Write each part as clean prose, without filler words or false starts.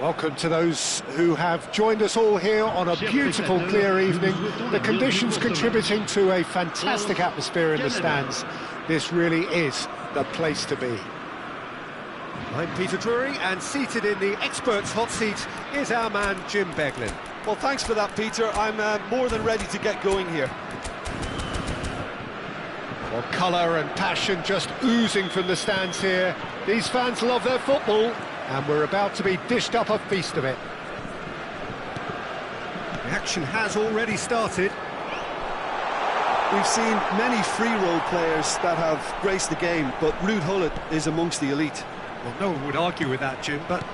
Welcome to those who have joined us all here on a beautiful, clear evening. The conditions contributing to a fantastic atmosphere in the stands. This really is the place to be. I'm Peter Drury, and seated in the experts' hot seat is our man Jim Beglin. Well, thanks for that, Peter. I'm more than ready to get going here. Well, colour and passion just oozing from the stands here. These fans love their football, and we're about to be dished up a feast of it. The action has already started. We've seen many free role players that have graced the game, but Ruud Gullit is amongst the elite. Well, no one would argue with that, Jim, but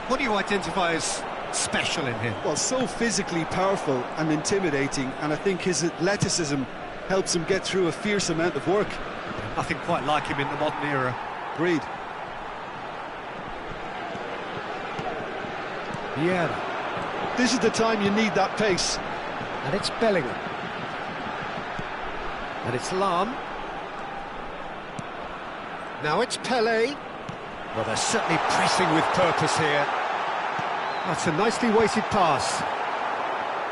what do you identify as special in him? Well, so physically powerful and intimidating, and I think his athleticism helps him get through a fierce amount of work. Nothing quite like him in the modern era. Agreed. Vieira. This is the time you need that pace. And it's Bellingham. And it's Lahm. Now it's Pelé. Well, they're certainly pressing with purpose here. That's a nicely weighted pass.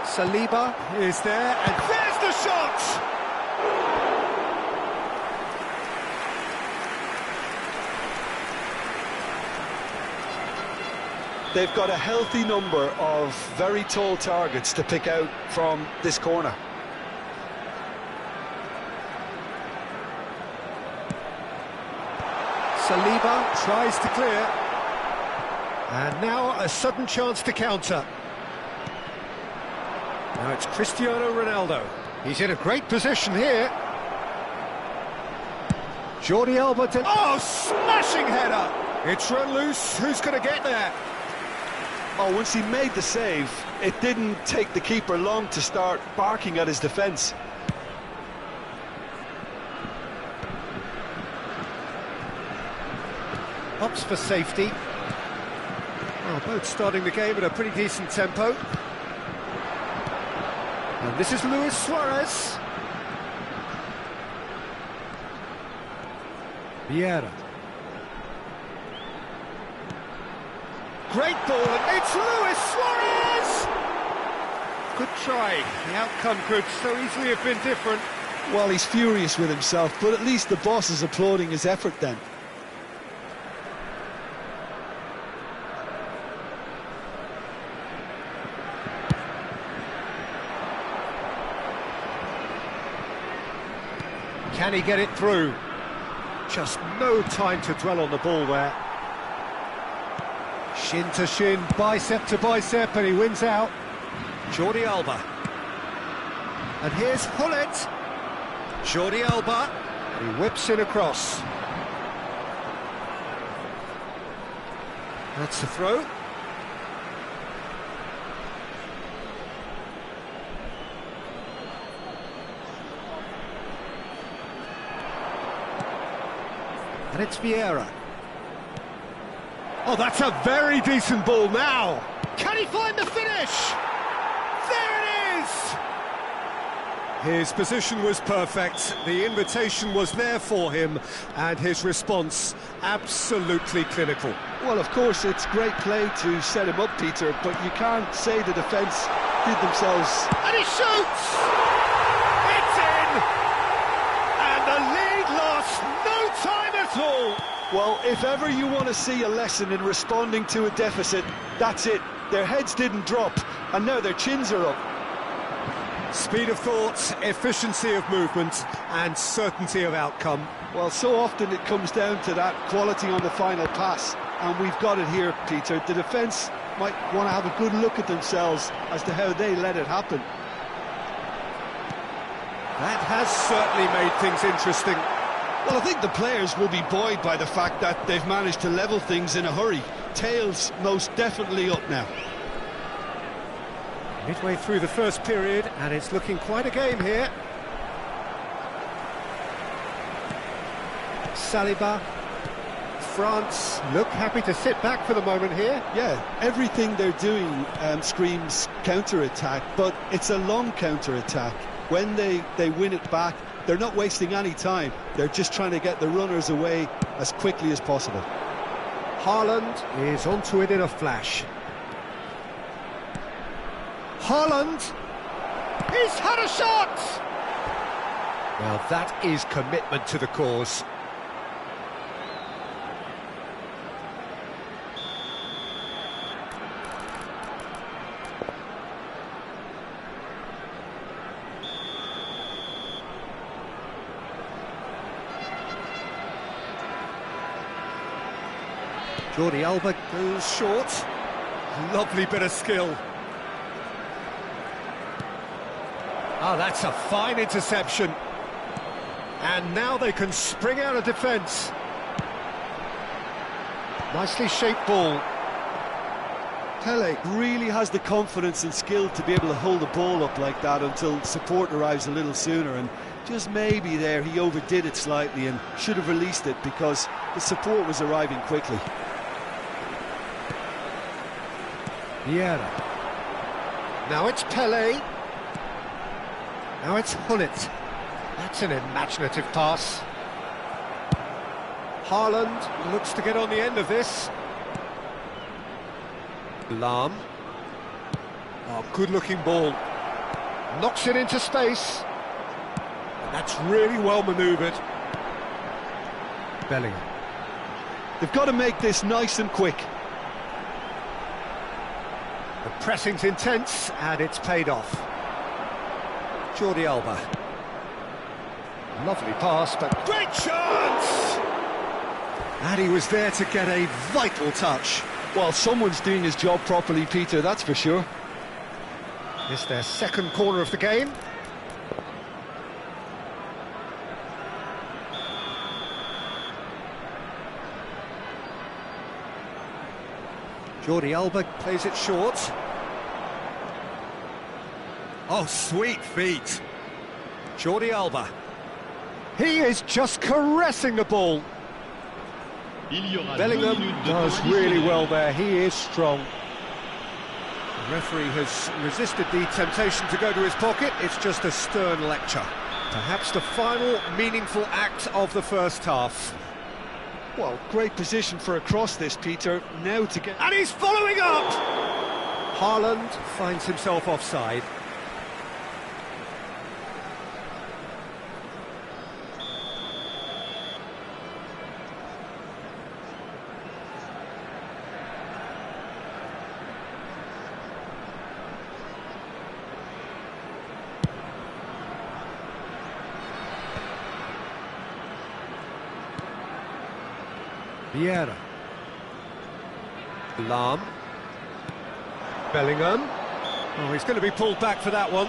Saliba is there, and there's the shot! They've got a healthy number of very tall targets to pick out from this corner. Saliba tries to clear. And now a sudden chance to counter. Now it's Cristiano Ronaldo. He's in a great position here. Jordi Alba to... Oh, smashing header! It's run loose. Who's going to get there? Oh, once he made the save, it didn't take the keeper long to start barking at his defence. Opts for safety. Well, both starting the game at a pretty decent tempo. And this is Luis Suarez. Vieira. Great ball, and it's Luis Suarez! Good try. The outcome could so easily have been different. Well, he's furious with himself, but at least the boss is applauding his effort then. Can he get it through? Just no time to dwell on the ball there. Shin to shin, bicep to bicep, and he wins out. Jordi Alba. And here's Gullit. Jordi Alba. He whips it across. That's the throw. And it's Vieira. Oh, that's a very decent ball now. Can he find the finish? There it is! His position was perfect, the invitation was there for him, and his response absolutely clinical. Well, of course, it's great play to set him up, Peter, but you can't say the defence did themselves... And he shoots! It's in! And the lead lost no time at all! Well, if ever you want to see a lesson in responding to a deficit, that's it. Their heads didn't drop, and now their chins are up. Speed of thought, efficiency of movement, and certainty of outcome. Well, so often it comes down to that quality on the final pass, and we've got it here, Peter. The defence might want to have a good look at themselves as to how they let it happen. That has certainly made things interesting. Well, I think the players will be buoyed by the fact that they've managed to level things in a hurry. Tails most definitely up now. Midway through the first period, and it's looking quite a game here. Saliba. France look happy to sit back for the moment here. Yeah, everything they're doing screams counter-attack, but it's a long counter-attack. When they win it back, they're not wasting any time. They're just trying to get the runners away as quickly as possible. Haaland is onto it in a flash. Haaland! He's had a shot! Well, that is commitment to the cause. Jordi Alba goes short. Lovely bit of skill. Ah, that's a fine interception. And now they can spring out of defence. Nicely shaped ball. Pele really has the confidence and skill to be able to hold the ball up like that until support arrives a little sooner, and just maybe there he overdid it slightly and should have released it because the support was arriving quickly. Vieira. Now it's Pele. Now it's Gullit. That's an imaginative pass. Haaland looks to get on the end of this. Lahm. Oh, good-looking ball. Knocks it into space. And that's really well manoeuvred. Bellingham. They've got to make this nice and quick. The pressing's intense, and it's paid off. Jordi Alba. Lovely pass, but great chance! And he was there to get a vital touch. Well, someone's doing his job properly, Peter, that's for sure. It's their second corner of the game. Jordi Alba plays it short. Oh, sweet feet. Jordi Alba. He is just caressing the ball. Bellingham does really well there. He is strong. The referee has resisted the temptation to go to his pocket. It's just a stern lecture. Perhaps the final meaningful act of the first half. Well, great position for a cross this, Peter. Now to get... And he's following up! Haaland finds himself offside. Vieira. Lahm. Bellingham. Oh, he's going to be pulled back for that one.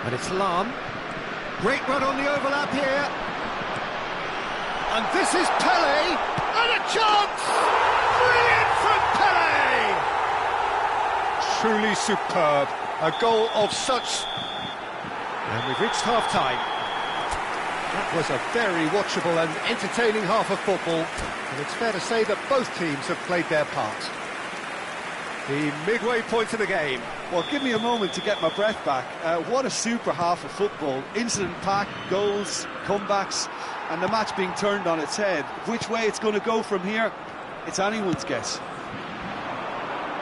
And it's Lahm. Great run on the overlap here. And this is Pele. And a chance! Brilliant from Pele! Truly superb. A goal of such... And we've reached half-time. That was a very watchable and entertaining half of football. And it's fair to say that both teams have played their part. The midway point of the game. Well, give me a moment to get my breath back. What a super half of football. Incident-packed, goals, comebacks, and the match being turned on its head. Which way it's going to go from here, it's anyone's guess.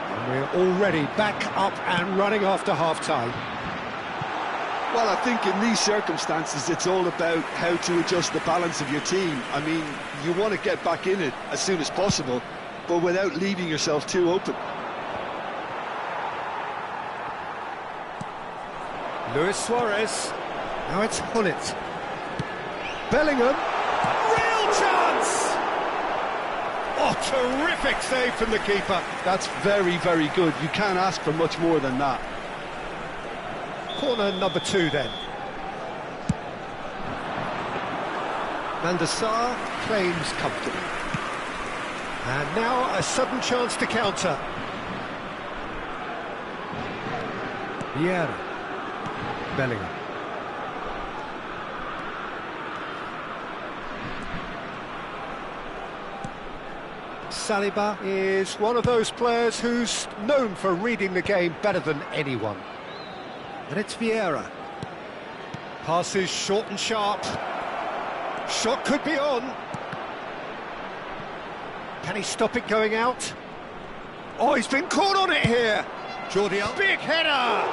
And we're already back up and running after half-time. Well, I think in these circumstances, it's all about how to adjust the balance of your team. I mean, you want to get back in it as soon as possible, but without leaving yourself too open. Luis Suarez. Now it's Gullit. Bellingham. Real chance! Oh, terrific save from the keeper. That's very, very good. You can't ask for much more than that. Corner number 2 then. Van der Sar claims comfortably. And now a sudden chance to counter. Vieira. Bellingham. Saliba is one of those players who's known for reading the game better than anyone. And it's Vieira. Passes short and sharp. Shot could be on. Can he stop it going out? Oh, he's been caught on it here. Jordi Alba. Big header!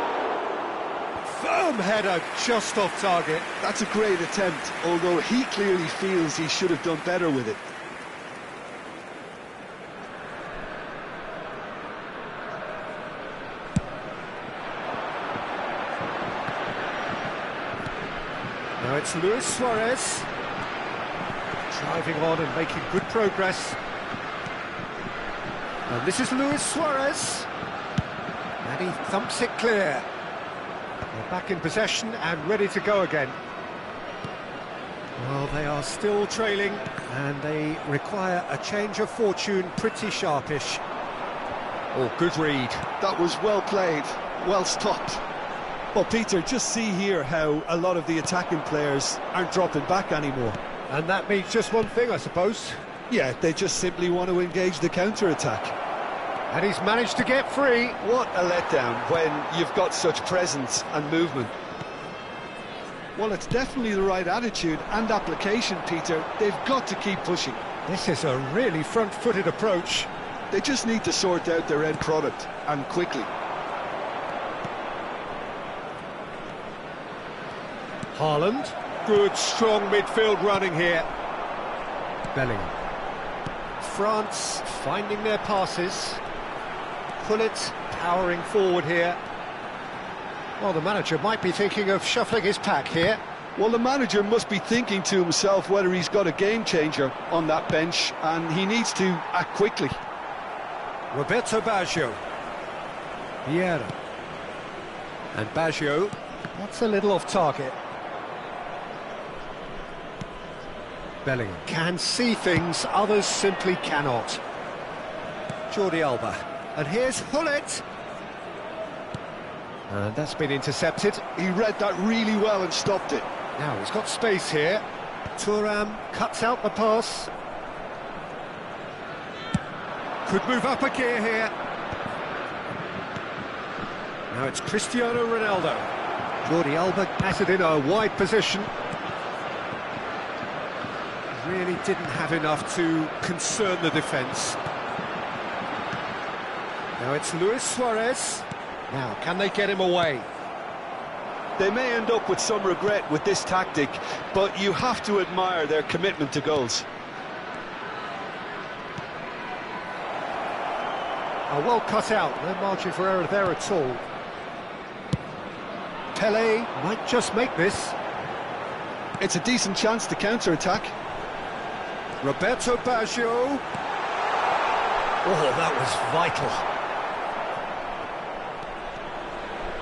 Firm header, just off target. That's a great attempt, although he clearly feels he should have done better with it. Now it's Luis Suarez. Driving on and making good progress. And this is Luis Suarez. And he thumps it clear. They're back in possession and ready to go again. Well, they are still trailing and they require a change of fortune, pretty sharpish. Oh, good read. That was well played, well stopped. Well, Peter, just see here how a lot of the attacking players aren't dropping back anymore. And that means just one thing, I suppose. Yeah, they just simply want to engage the counter-attack. And he's managed to get free. What a letdown when you've got such presence and movement. Well, it's definitely the right attitude and application, Peter. They've got to keep pushing. This is a really front-footed approach. They just need to sort out their end product, and quickly. Haaland. Good, strong midfield running here. Bellingham. France finding their passes. Pullet powering forward here. Well, the manager might be thinking of shuffling his pack here. Well, the manager must be thinking to himself whether he's got a game-changer on that bench, and he needs to act quickly. Roberto Baggio. Vieira. And Baggio. That's a little off target. Bellingham can see things others simply cannot. Jordi Alba. And here's Gullit. And that's been intercepted. He read that really well and stopped it. Now he's got space here. Thuram cuts out the pass. Could move up a gear here. Now it's Cristiano Ronaldo. Jordi Alba has it in a wide position. Really didn't have enough to concern the defence. Now it's Luis Suarez. Now, can they get him away? They may end up with some regret with this tactic, but you have to admire their commitment to goals. Oh, well cut out, no margin for error there at all. Pele might just make this. It's a decent chance to counter-attack. Roberto Baggio. Oh, that was vital.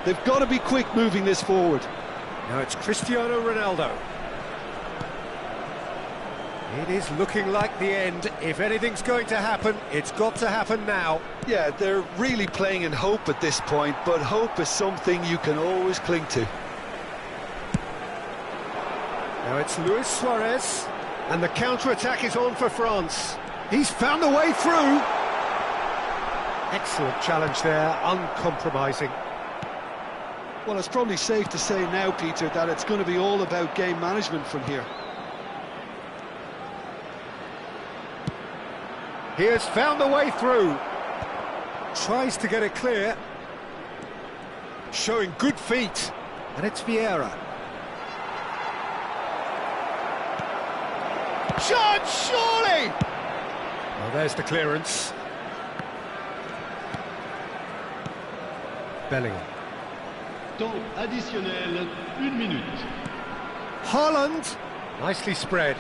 They've got to be quick moving this forward. Now it's Cristiano Ronaldo. It is looking like the end. If anything's going to happen, it's got to happen now. Yeah, they're really playing in hope at this point, but hope is something you can always cling to. Now it's Luis Suarez, and the counter-attack is on for France. He's found a way through. Excellent challenge there, uncompromising. Well, it's probably safe to say now, Peter, that it's going to be all about game management from here. He has found a way through. Tries to get it clear. Showing good feet. And it's Vieira. Shot, surely! Well, there's the clearance. Bellingham. Temps additionnel, 1 minute. Haaland. Nicely spread.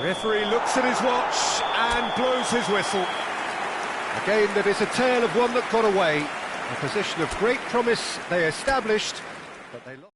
Referee looks at his watch and blows his whistle. A game that is a tale of one that got away. A position of great promise they established, but they lost.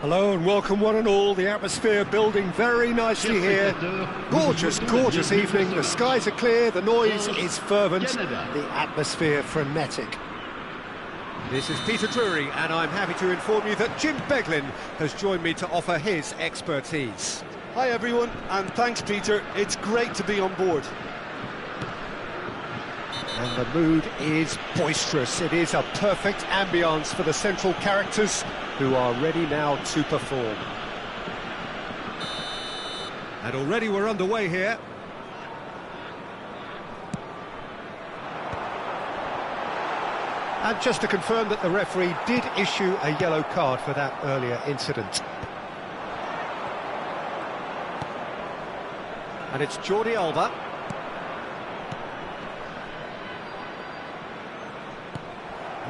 Hello and welcome one and all. The atmosphere building very nicely here. Gorgeous, gorgeous evening. The skies are clear, the noise is fervent, the atmosphere frenetic. This is Peter Drury and I'm happy to inform you that Jim Beglin has joined me to offer his expertise. Hi everyone, and thanks Peter, it's great to be on board. And the mood is boisterous. It is a perfect ambience for the central characters who are ready now to perform. And already we're underway here. And just to confirm that the referee did issue a yellow card for that earlier incident. And it's Jordi Alba.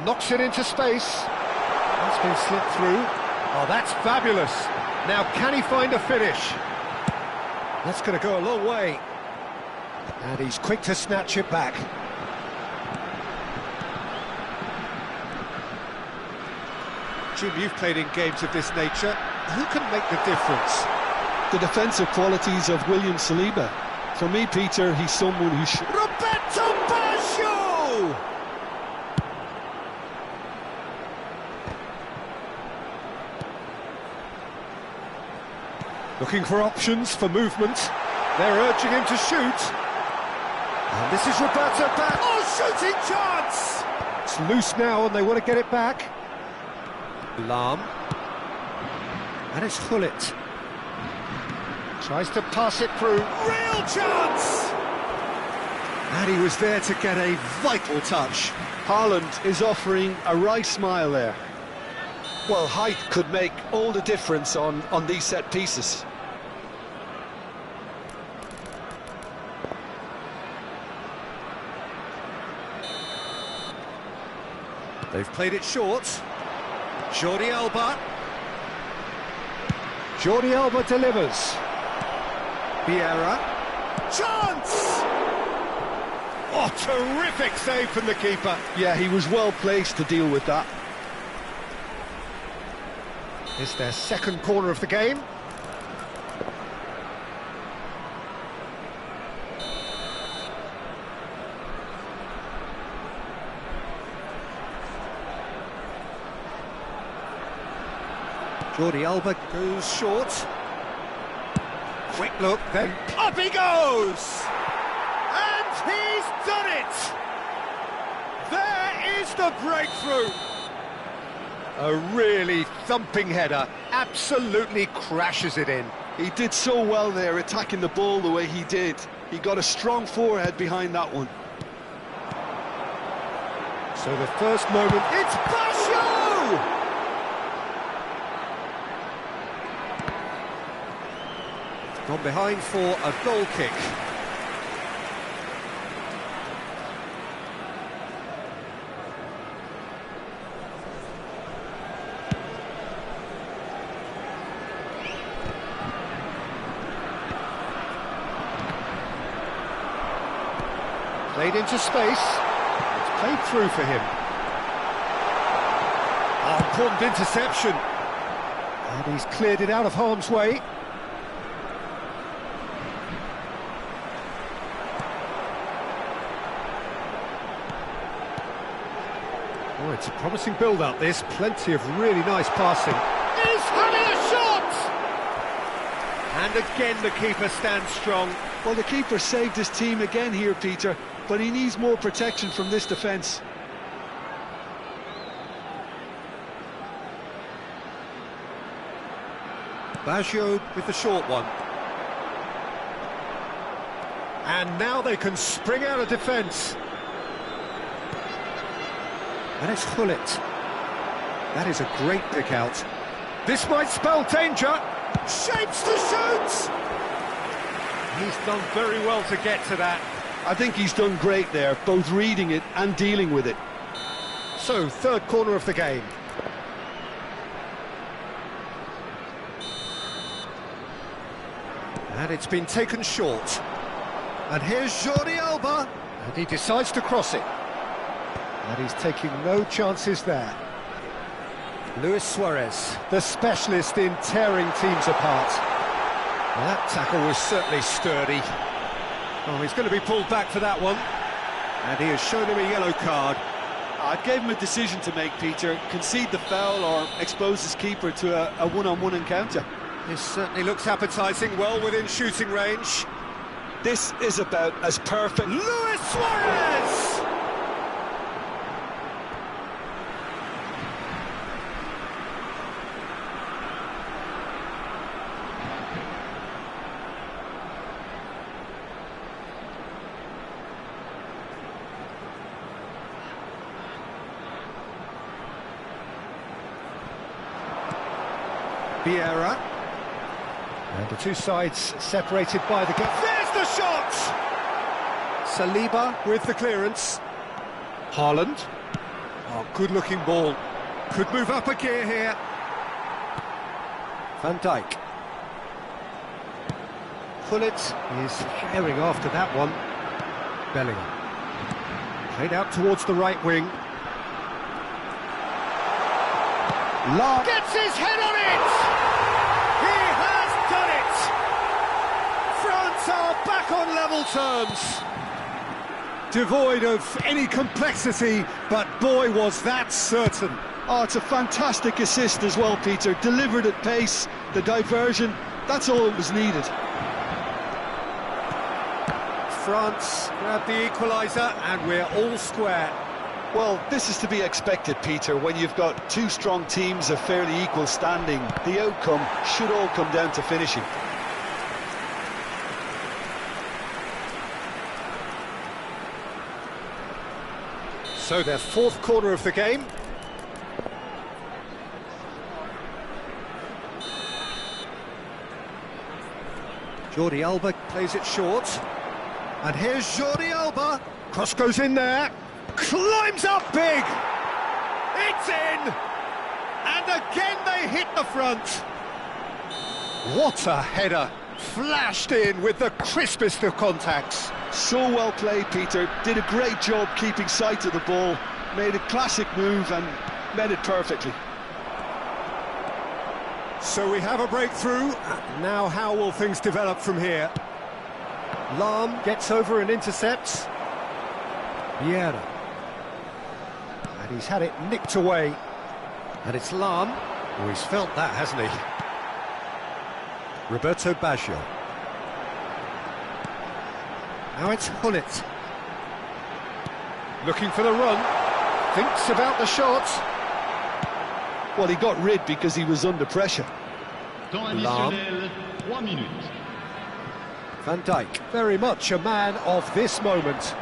Knocks it into space. That's been slipped through. Oh, that's fabulous. Now, can he find a finish? That's going to go a long way. And he's quick to snatch it back. Jim, you've played in games of this nature. Who can make the difference? The defensive qualities of William Saliba. For me, Peter, he's someone who should... Roberto Baggio! Looking for options for movement. They're urging him to shoot. And this is Roberto Baggio. Oh, shooting chance! It's loose now and they want to get it back. Lahm. And it's Gullit. Tries to pass it through. Real chance! And he was there to get a vital touch. Haaland is offering a wry smile there. Well, height could make all the difference on these set pieces. They've played it short. Jordi Alba. Jordi Alba delivers. Vieira. Chance! Oh, terrific save from the keeper. Yeah, he was well placed to deal with that. It's their second corner of the game. Jordi Alba goes short. Quick look, then up he goes! And he's done it! There is the breakthrough! A really thumping header, absolutely crashes it in. He did so well there, attacking the ball the way he did. He got a strong forehead behind that one. So the first moment, it's Baggio! Gone behind for a goal kick. Played into space. It's played through for him. Oh, important interception. And he's cleared it out of harm's way. Oh, it's a promising build-up, this. Plenty of really nice passing. He's having a shot! And again, the keeper stands strong. Well, the keeper saved his team again here, Peter, but he needs more protection from this defence. Baggio with the short one. And now they can spring out of defence. And it's Gullit. That is a great pick out. This might spell danger. Shapes to shoot! He's done very well to get to that. I think he's done great there, both reading it and dealing with it. So, third corner of the game. And it's been taken short. And here's Jordi Alba. And he decides to cross it. And he's taking no chances there. Luis Suarez, the specialist in tearing teams apart. Well, that tackle was certainly sturdy. Oh, he's going to be pulled back for that one. And he has shown him a yellow card. I'd give him a decision to make, Peter. Concede the foul or expose his keeper to a one-on-one encounter. This certainly looks appetising, well within shooting range. This is about as perfect... Luis Suarez! Vieira. And the two sides separated by the gap. There's the shot! Saliba with the clearance. Haaland. Oh, good-looking ball. Could move up a gear here. Van Dijk. Gullit is herring after that one. Bellingham. Played out towards the right wing. Lahm gets his head on it! He has done it! France are back on level terms. Devoid of any complexity, but boy was that certain. Oh, it's a fantastic assist as well, Peter. Delivered at pace, the diversion, that's all that was needed. France grab the equaliser and we're all square. Well, this is to be expected, Peter, when you've got two strong teams of fairly equal standing. The outcome should all come down to finishing. So their fourth corner of the game. Jordi Alba plays it short. And here's Jordi Alba. Cross goes in there. Climbs up big. It's in. And again they hit the front. What a header. Flashed in with the crispest of contacts. So well played, Peter. Did a great job keeping sight of the ball. Made a classic move and met it perfectly. So we have a breakthrough. Now how will things develop from here? Lahm gets over and intercepts. Vieira. And he's had it nicked away. And it's Lahm. Oh, he's felt that, hasn't he? Roberto Baggio. Now it's Gullit. Looking for the run. Thinks about the shot. Well, he got rid because he was under pressure. Temps additionnel, 3 minutes. Van Dijk, very much a man of this moment.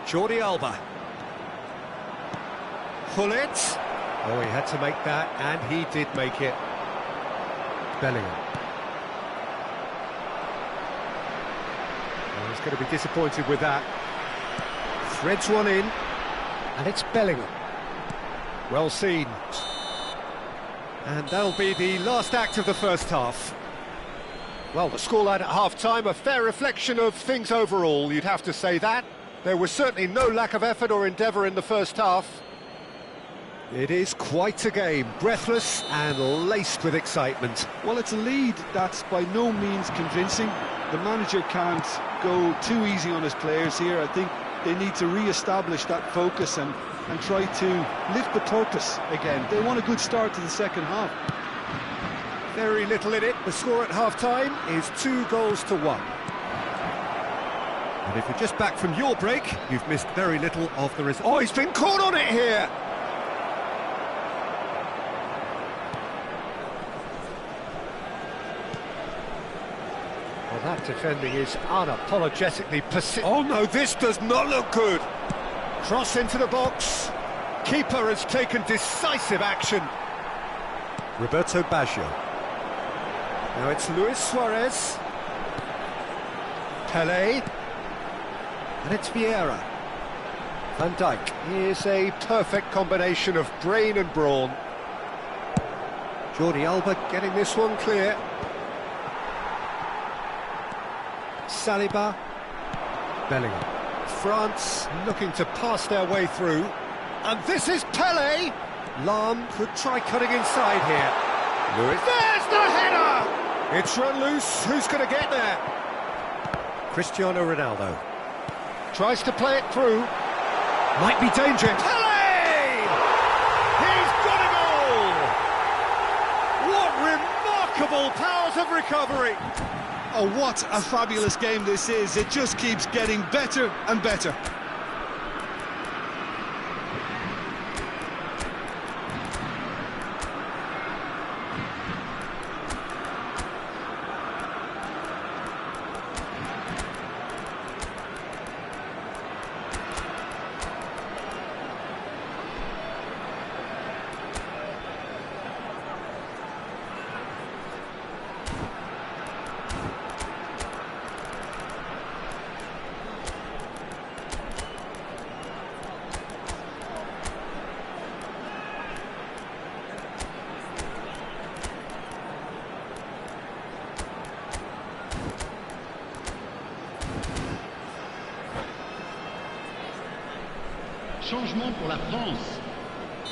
Jordi Alba. Gullit. Oh, he had to make that, and he did make it. Bellingham. Oh, he's going to be disappointed with that. Threads one in, and it's Bellingham. Well seen. And that'll be the last act of the first half. Well, the scoreline at half-time, a fair reflection of things overall, you'd have to say that. There was certainly no lack of effort or endeavour in the first half. It is quite a game, breathless and laced with excitement. Well, it's a lead that's by no means convincing. The manager can't go too easy on his players here. I think they need to re-establish that focus and try to lift the purpose again. They want a good start to the second half. Very little in it. The score at half-time is 2-1. And if you're just back from your break, you've missed very little of the result. Oh, he's been caught on it here! Well, that defending is unapologetically persistent. Oh no, this does not look good. Cross into the box. Keeper has taken decisive action. Roberto Baggio. Now it's Luis Suarez. Pelé. And it's Vieira. Van Dijk. Here's a perfect combination of brain and brawn. Jordi Alba getting this one clear. Saliba. Bellingham. France looking to pass their way through. And this is Pele. Lahm could try cutting inside here. Lewis. There's the header! It's run loose. Who's going to get there? Cristiano Ronaldo. Tries to play it through. Might be dangerous. Pele! He's got a goal! What remarkable powers of recovery! Oh, what a fabulous game this is. It just keeps getting better and better. Changement pour la France.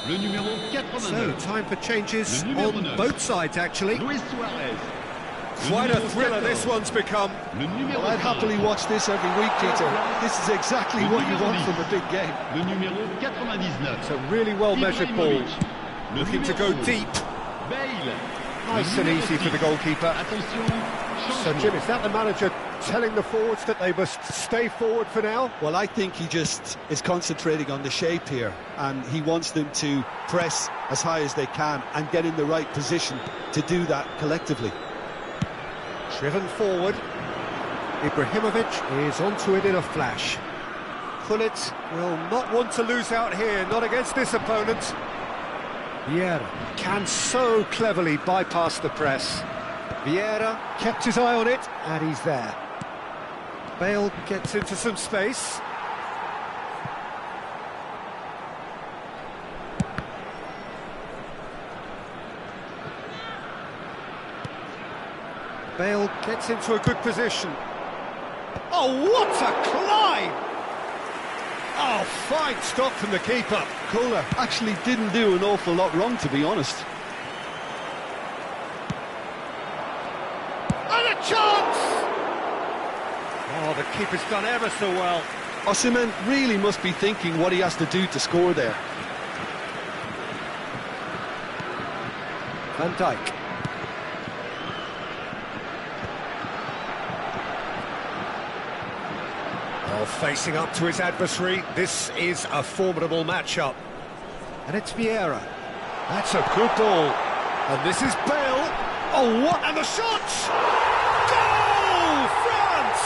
Le numéro 89. So, time for changes Le numéro on 9. both sides, actually. Luis Suarez. Quite Le a numéro thriller 14. this one's become. Le numéro Well, I'd 15. happily watch this every week, Peter. This is exactly Le what you numéro want 10. from a big game. Le numéro 99. It's a really well-measured ball. Ibrahimovic. Le Looking to numéro go 11. deep. Bale. Nice Le and numéro easy for the 6. goalkeeper. Attention, So, changement. Jim, is that the manager telling the forwards that they must stay forward for now? Well, I think he just is concentrating on the shape here, and he wants them to press as high as they can and get in the right position to do that collectively. Driven forward. Ibrahimovic is onto it in a flash. Gullit will not want to lose out here, not against this opponent. Vieira can so cleverly bypass the press. Vieira kept his eye on it, and he's there. Bale gets into some space. Bale gets into a good position. Oh, what a climb! Oh, fine stop from the keeper. Kohler actually didn't do an awful lot wrong, to be honest. And a chance! Oh, the keeper's done ever so well. Osimhen really must be thinking what he has to do to score there. Van Dijk. Oh, facing up to his adversary, this is a formidable matchup. And it's Vieira. That's a good ball. And this is Bale. Oh, what? And the shot! Goal! France!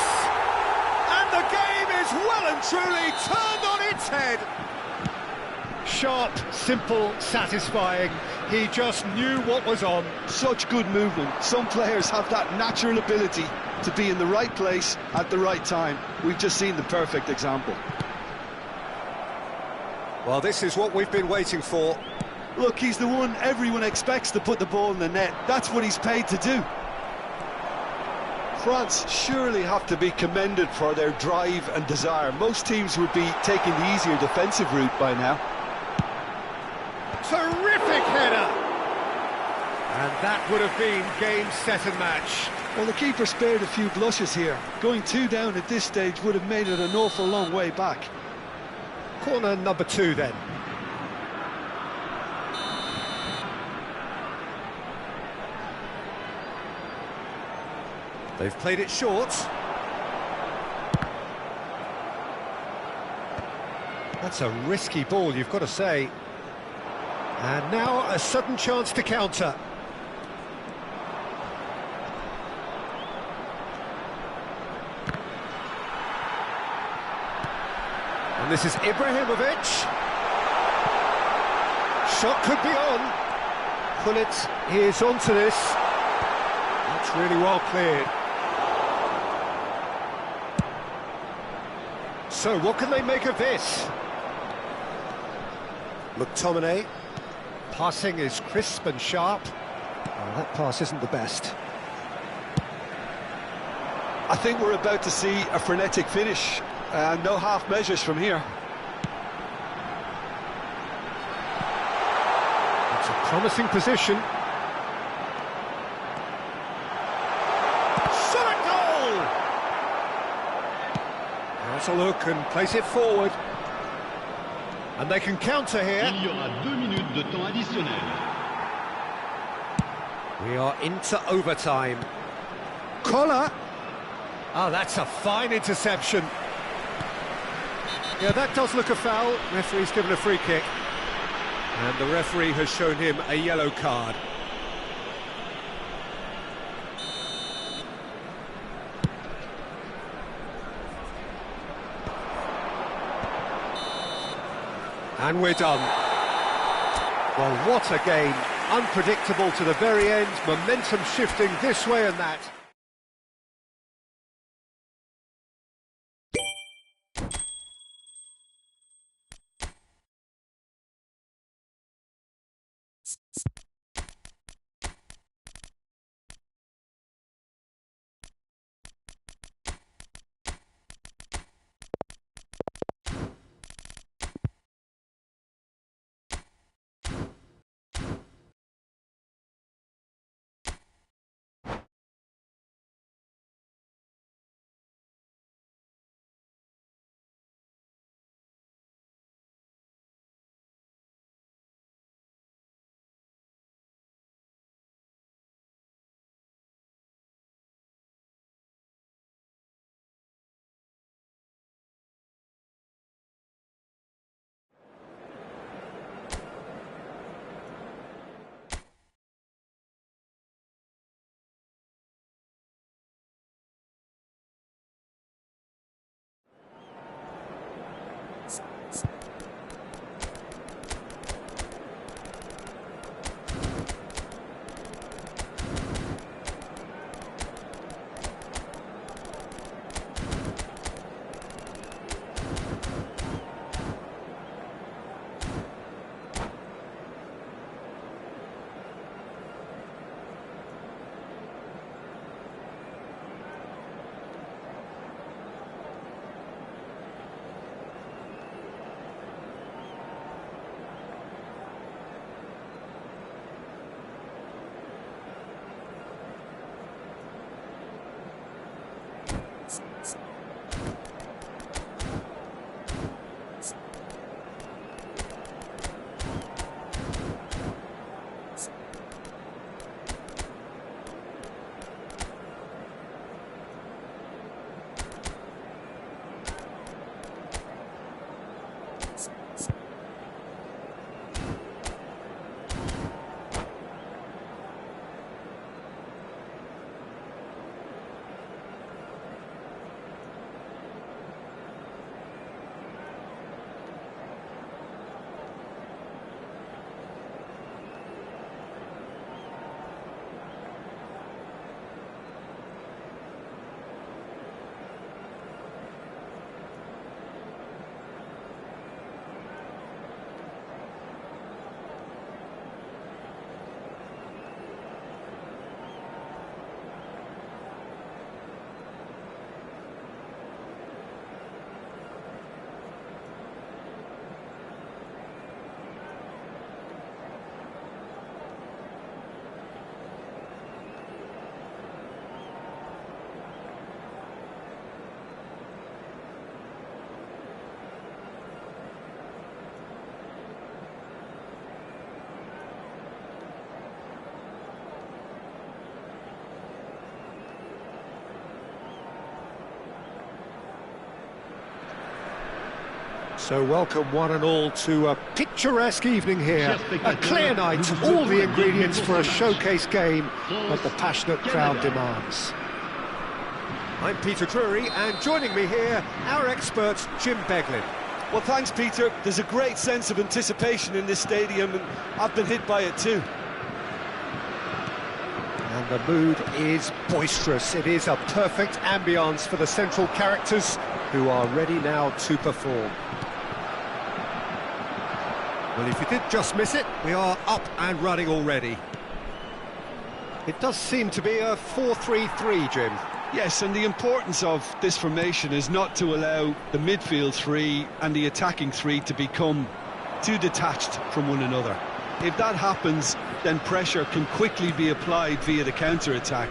And the game is well and truly turned on its head. Sharp, simple, satisfying. He just knew what was on. Such good movement. Some players have that natural ability to be in the right place at the right time. We've just seen the perfect example. Well, this is what we've been waiting for. Look, he's the one everyone expects to put the ball in the net. That's what he's paid to do. France surely have to be commended for their drive and desire. Most teams would be taking the easier defensive route by now. Terrific header! And that would have been game, set and match. Well, the keeper spared a few blushes here. Going 2 down at this stage would have made it an awful long way back. Corner number 2 then. They've played it short. That's a risky ball, you've got to say. And now a sudden chance to counter. And this is Ibrahimovic. Shot could be on. Gullit is onto this. That's really well cleared. So what can they make of this? McTominay. Passing is crisp and sharp. Oh, that pass isn't the best. I think we're about to see a frenetic finish. No half measures from here. Promising position. Shot at goal! Has a look and plays it forward. And they can counter here. Il y aura 2 minutes de temps additionnel. We are into overtime. Collar. Oh, that's a fine interception. Yeah, that does look a foul. Referee's given a free kick. And the referee has shown him a yellow card. And we're done. Well, what a game. Unpredictable to the very end. Momentum shifting this way and that. So welcome one and all to a picturesque evening here, a clear night, all the ingredients for a showcase game that the passionate crowd demands. I'm Peter Drury, and joining me here, our expert Jim Beglin. Well, thanks, Peter. There's a great sense of anticipation in this stadium, and I've been hit by it too. And the mood is boisterous. It is a perfect ambience for the central characters who are ready now to perform. Well, if you did just miss it, we are up and running already. It does seem to be a 4-3-3, Jim. Yes, and the importance of this formation is not to allow the midfield three and the attacking three to become too detached from one another. If that happens, then pressure can quickly be applied via the counter-attack,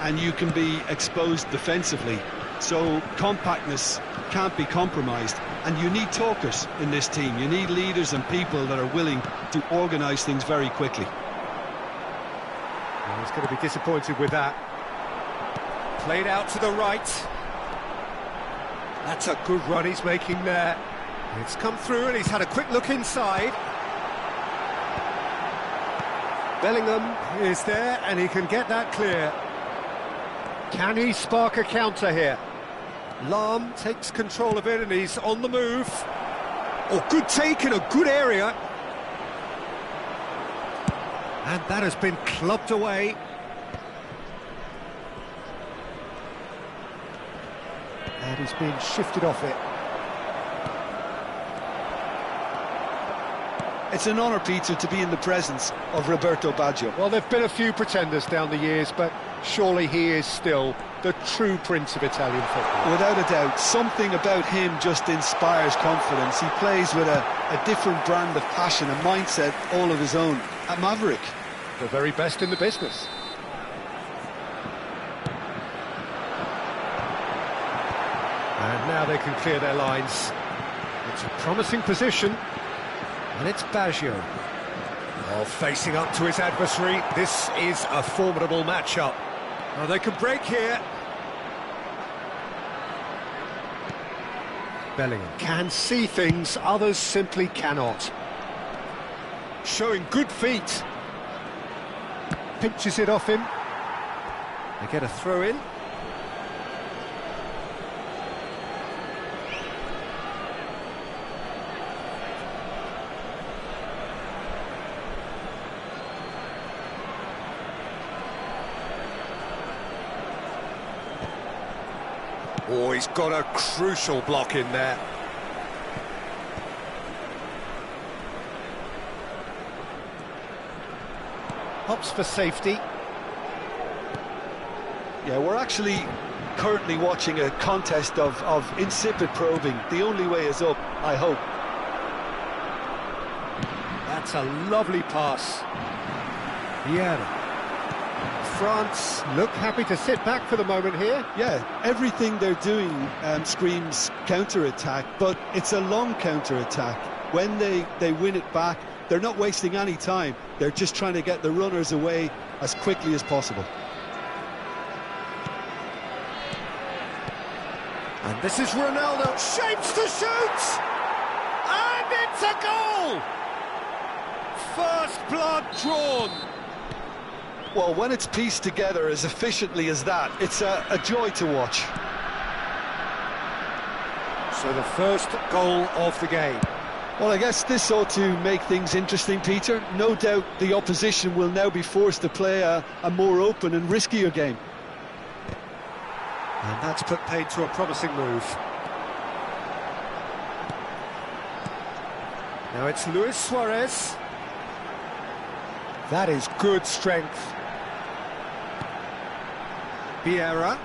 and you can be exposed defensively. So compactness can't be compromised, and you need talkers in this team. You need leaders and people that are willing to organise things very quickly. Well, he's going to be disappointed with that. Played out to the right. That's a good run he's making there. It's come through and he's had a quick look inside. Bellingham is there and he can get that clear. Can he spark a counter here? Lahm takes control of it and he's on the move. Oh, good take in a good area. And that has been clubbed away. And he's been shifted off it. It's an honour, Peter, to be in the presence of Roberto Baggio. Well, there've been a few pretenders down the years, but surely he is still the true prince of Italian football. Without a doubt, something about him just inspires confidence. He plays with a different brand of passion, a mindset all of his own. At Maverick. The very best in the business. And now they can clear their lines. It's a promising position. And it's Baggio. Oh, facing up to his adversary. This is a formidable matchup. Oh, they can break here. Bellingham can see things others simply cannot. Showing good feet. Pinches it off him. They get a throw in. Oh, he's got a crucial block in there. Hops for safety. Yeah, we're actually currently watching a contest of insipid probing. The only way is up, I hope. That's a lovely pass. Vieira. France look happy to sit back for the moment here. Yeah, everything they're doing screams counter-attack, but it's a long counter-attack. When they win it back, they're not wasting any time. They're just trying to get the runners away as quickly as possible. And this is Ronaldo, shapes to shoot! And it's a goal! First blood drawn. Well, when it's pieced together as efficiently as that, it's a joy to watch. So the first goal of the game. Well, I guess this ought to make things interesting, Peter. No doubt the opposition will now be forced to play a more open and riskier game. And that's put paid to a promising move. Now it's Luis Suarez. That is good strength. Vieira.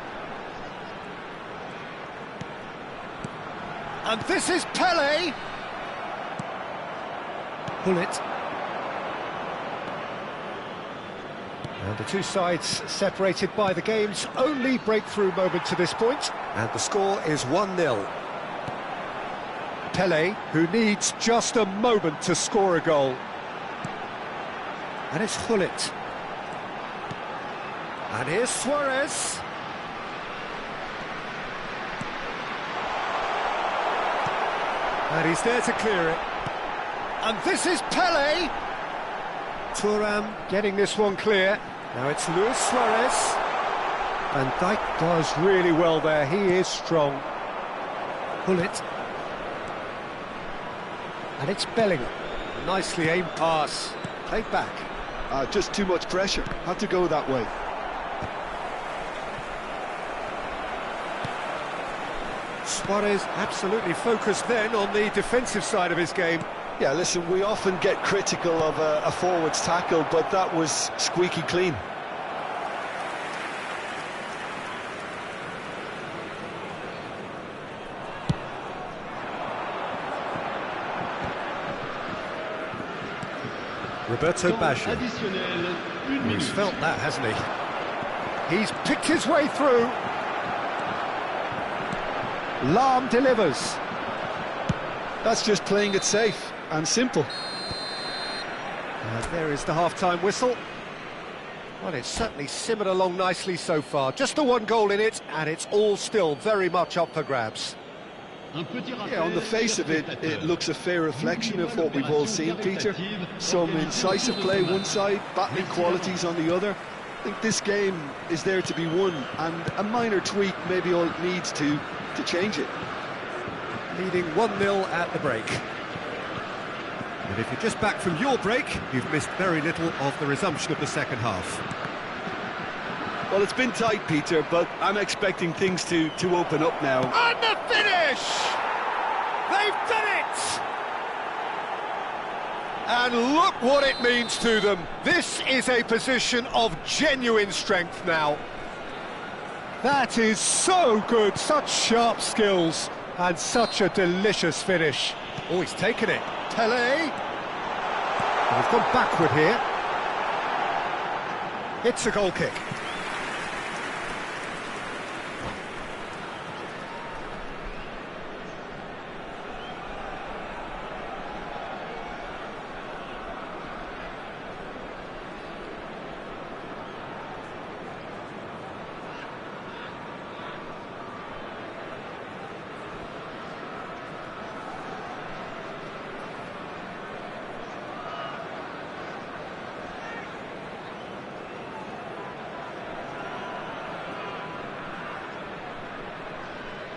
And this is Pele. Bullet. And the two sides separated by the game's only breakthrough moment to this point. And the score is 1-0. Pele, who needs just a moment to score a goal. And it's Gullit. And here's Suarez. And he's there to clear it. And this is Pele. Thuram getting this one clear. Now it's Luis Suarez. Van Dijk does really well there. He is strong. Gullit. And it's Bellingham. A nicely aimed pass. Played back. Just too much pressure. Had to go that way. Suarez absolutely focused then on the defensive side of his game. Yeah, listen, we often get critical of a forward's tackle, but that was squeaky clean. Roberto Temps Baggio. additionnel, une He's minute. felt that, hasn't he? He's picked his way through. Lahm delivers. That's just playing it safe and simple. And there is the half-time whistle. Well, it's certainly simmered along nicely so far. Just the one goal in it, and it's all still very much up for grabs. Un petit rappel Yeah, on the face of it, it looks a fair reflection of what we've all seen, Peter. Some incisive play one side, battling qualities on the other. I think this game is there to be won, and a minor tweak maybe all it needs to change it. Leading 1-0 at the break. And if you're just back from your break, you've missed very little of the resumption of the second half. Well, it's been tight, Peter, but I'm expecting things to open up now. And the finish! They've done it! And look what it means to them. This is a position of genuine strength now. That is so good, such sharp skills, and such a delicious finish. Oh, he's taken it. Tele. We've gone backward here. It's a goal kick.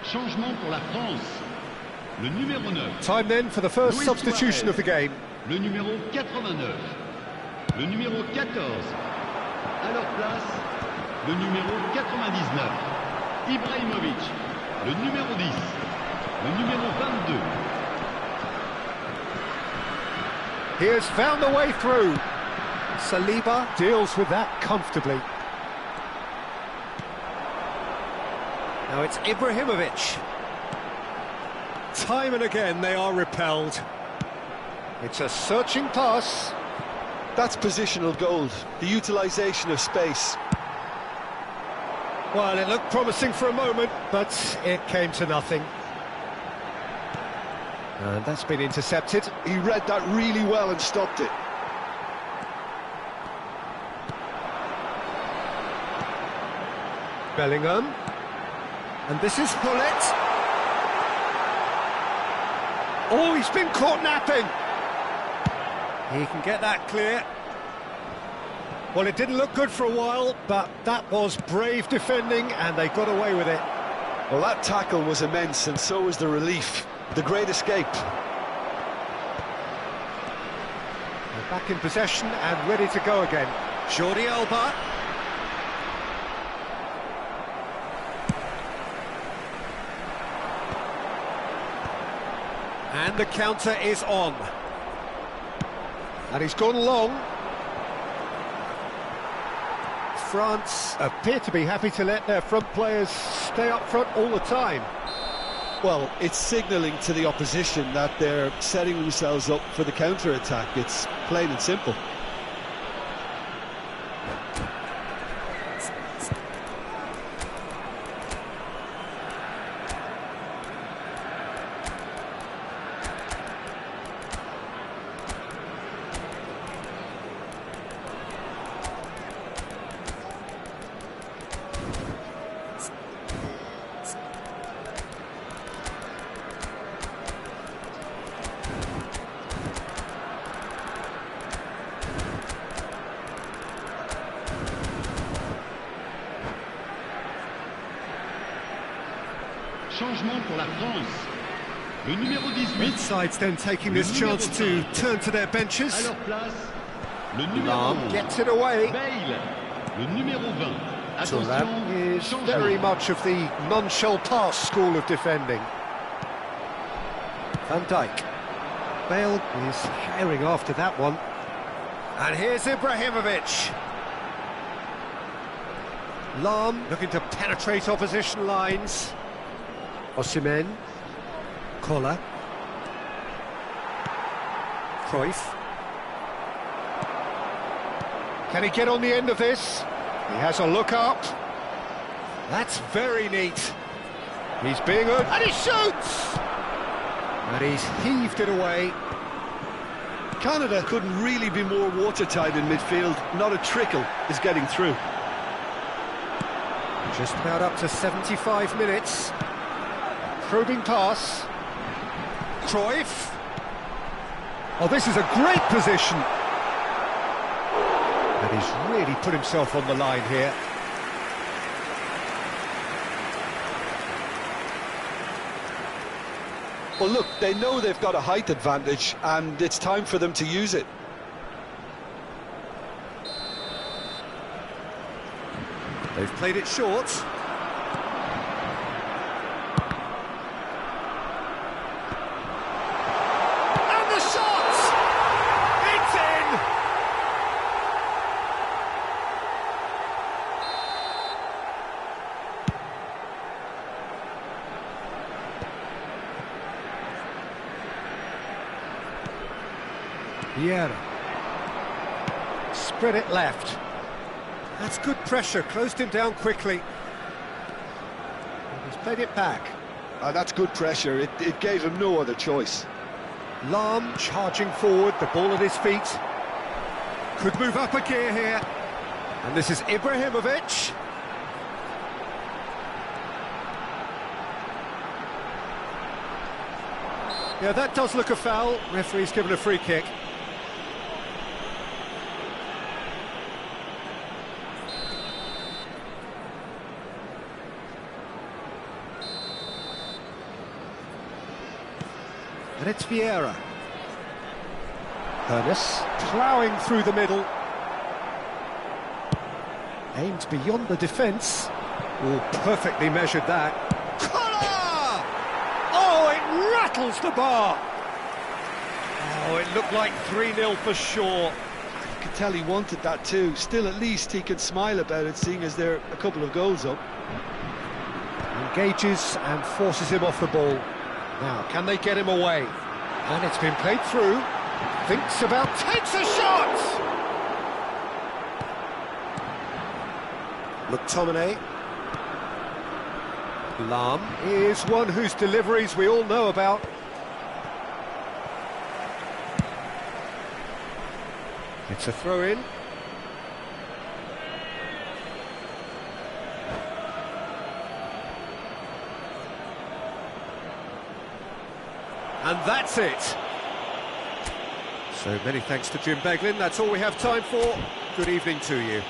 Changement pour la France. Le numéro 9. Time then for the first Luis substitution Suarez. of the game. Le numéro 89. Le numéro 14. À leur place, le numéro 99. Ibrahimovic. Le numéro 10. Le numéro 22. He has found the way through. Saliba deals with that comfortably. Now it's Ibrahimovic. Time and again they are repelled. It's a searching pass. That's positional gold, the utilisation of space. Well, it looked promising for a moment, but it came to nothing. And that's been intercepted. He read that really well and stopped it. Bellingham. And this is Hullet. Oh, he's been caught napping. He can get that clear. Well, it didn't look good for a while, but that was brave defending, and they got away with it. Well, that tackle was immense, and so was the relief. The great escape. They're back in possession and ready to go again. Jordi Alba. And the counter is on. And he's gone long. France appear to be happy to let their front players stay up front all the time. Well, it's signalling to the opposition that they're setting themselves up for the counter-attack. It's plain and simple. Changement pour la France. Le numéro 18. Both sides then taking this chance to turn to their À benches. leur place, le numéro Lahm 11. gets it away. Bale. Le numéro 20. Thuram Attention, is changement. very much of the non-shell pass school of defending. Van Dijk. Bale is herring after that one. And here's Ibrahimovic. Lahm looking to penetrate opposition lines. Osimhen. Koller. Cruyff. Can he get on the end of this? He has a look up. That's very neat. He's being good, and he shoots! And he's heaved it away. Canada couldn't really be more watertight in midfield. Not a trickle is getting through. Just about up to 75 minutes. Probing pass. Cruyff. Oh, this is a great position. And he's really put himself on the line here. Well, look, they know they've got a height advantage, and it's time for them to use it. They've played it short. And the shot! It's in! Vieira. Spread it left. That's good pressure, closed him down quickly. He's played it back. That's good pressure, it gave him no other choice. Lahm charging forward, the ball at his feet. Could move up a gear here. And this is Ibrahimovic. Yeah, that does look a foul. Referee's given a free kick. And it's Vieira. Ernest ploughing through the middle. Aimed beyond the defence. Oh, perfectly measured that. Collar! Oh, it rattles the bar. Oh, it looked like 3-0 for sure. You could tell he wanted that too. Still, at least he can smile about it, seeing as they're a couple of goals up. Engages and forces him off the ball. Now, can they get him away? And it's been played through. Thinks about, takes a shot! McTominay. Lahm is one whose deliveries we all know about. It's a throw-in. And that's it. So many thanks to Jim Beglin. That's all we have time for. Good evening to you.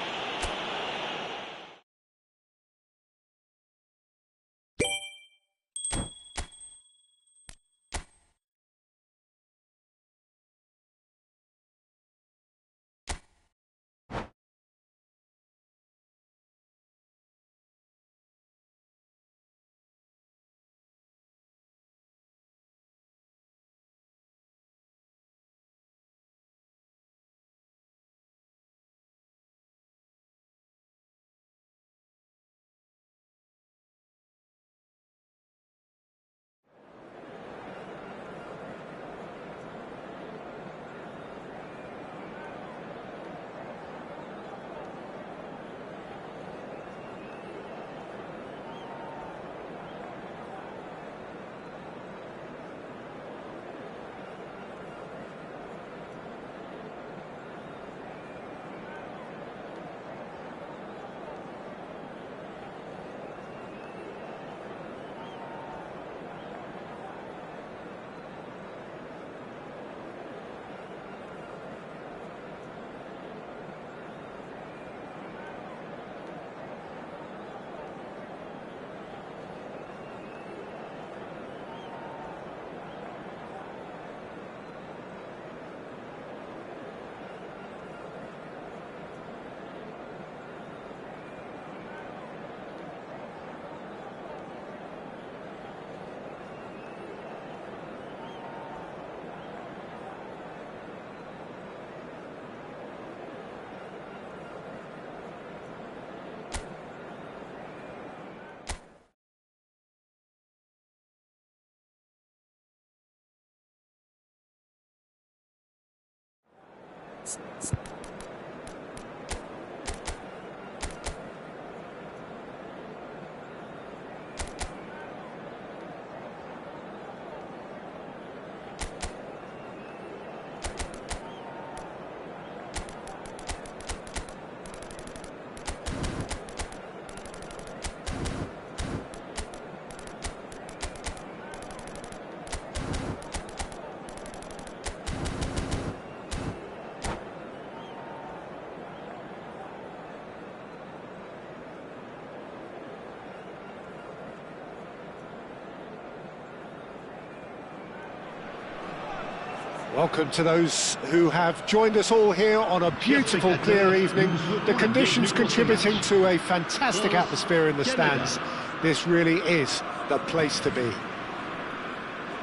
Welcome to those who have joined us all here on a beautiful, clear evening. The conditions contributing to a fantastic atmosphere in the stands. This really is the place to be.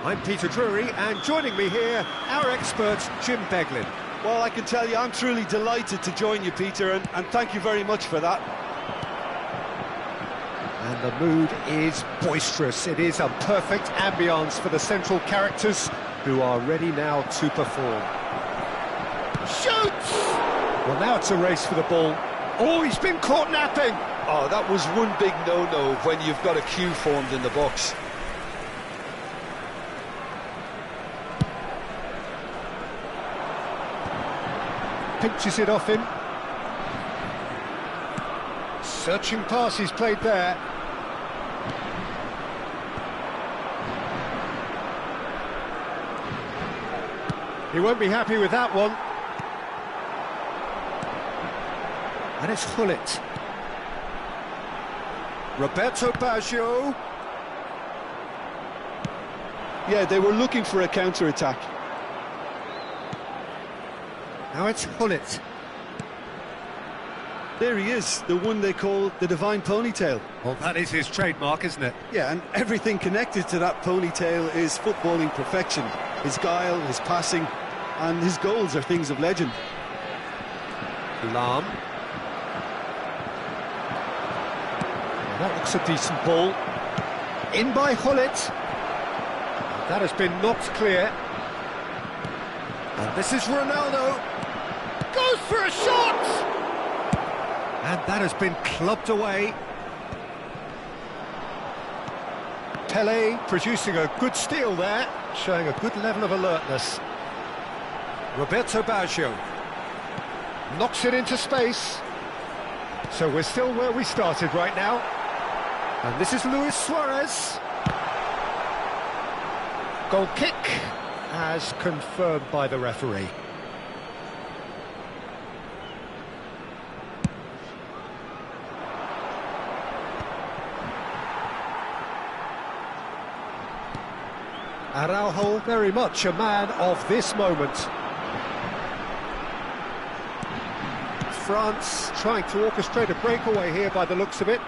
I'm Peter Drury, and joining me here, our expert, Jim Beglin. Well, I can tell you, I'm truly delighted to join you, Peter, and thank you very much for that. And the mood is boisterous. It is a perfect ambience for the central characters who are ready now to perform. Shoots! Well, now it's a race for the ball. Oh, he's been caught napping! Oh, that was one big no-no when you've got a queue formed in the box. Pinches it off him. Searching pass he's played there. He won't be happy with that one. And it's Gullit. Roberto Baggio. Yeah, they were looking for a counter-attack. Now it's Gullit. There he is, the one they call the Divine Ponytail. Well, that is his trademark, isn't it? Yeah, and everything connected to that ponytail is footballing perfection. His guile, his passing, and his goals are things of legend. Lahm. That looks a decent ball. In by Gullit. That has been knocked clear. And this is Ronaldo. Goes for a shot! And that has been clubbed away. Pele producing a good steal there, showing a good level of alertness. Roberto Baggio. Knocks it into space. So we're still where we started right now. And this is Luis Suarez. Goal kick, as confirmed by the referee. Araujo, very much a man of this moment. France trying to orchestrate a breakaway here by the looks of it.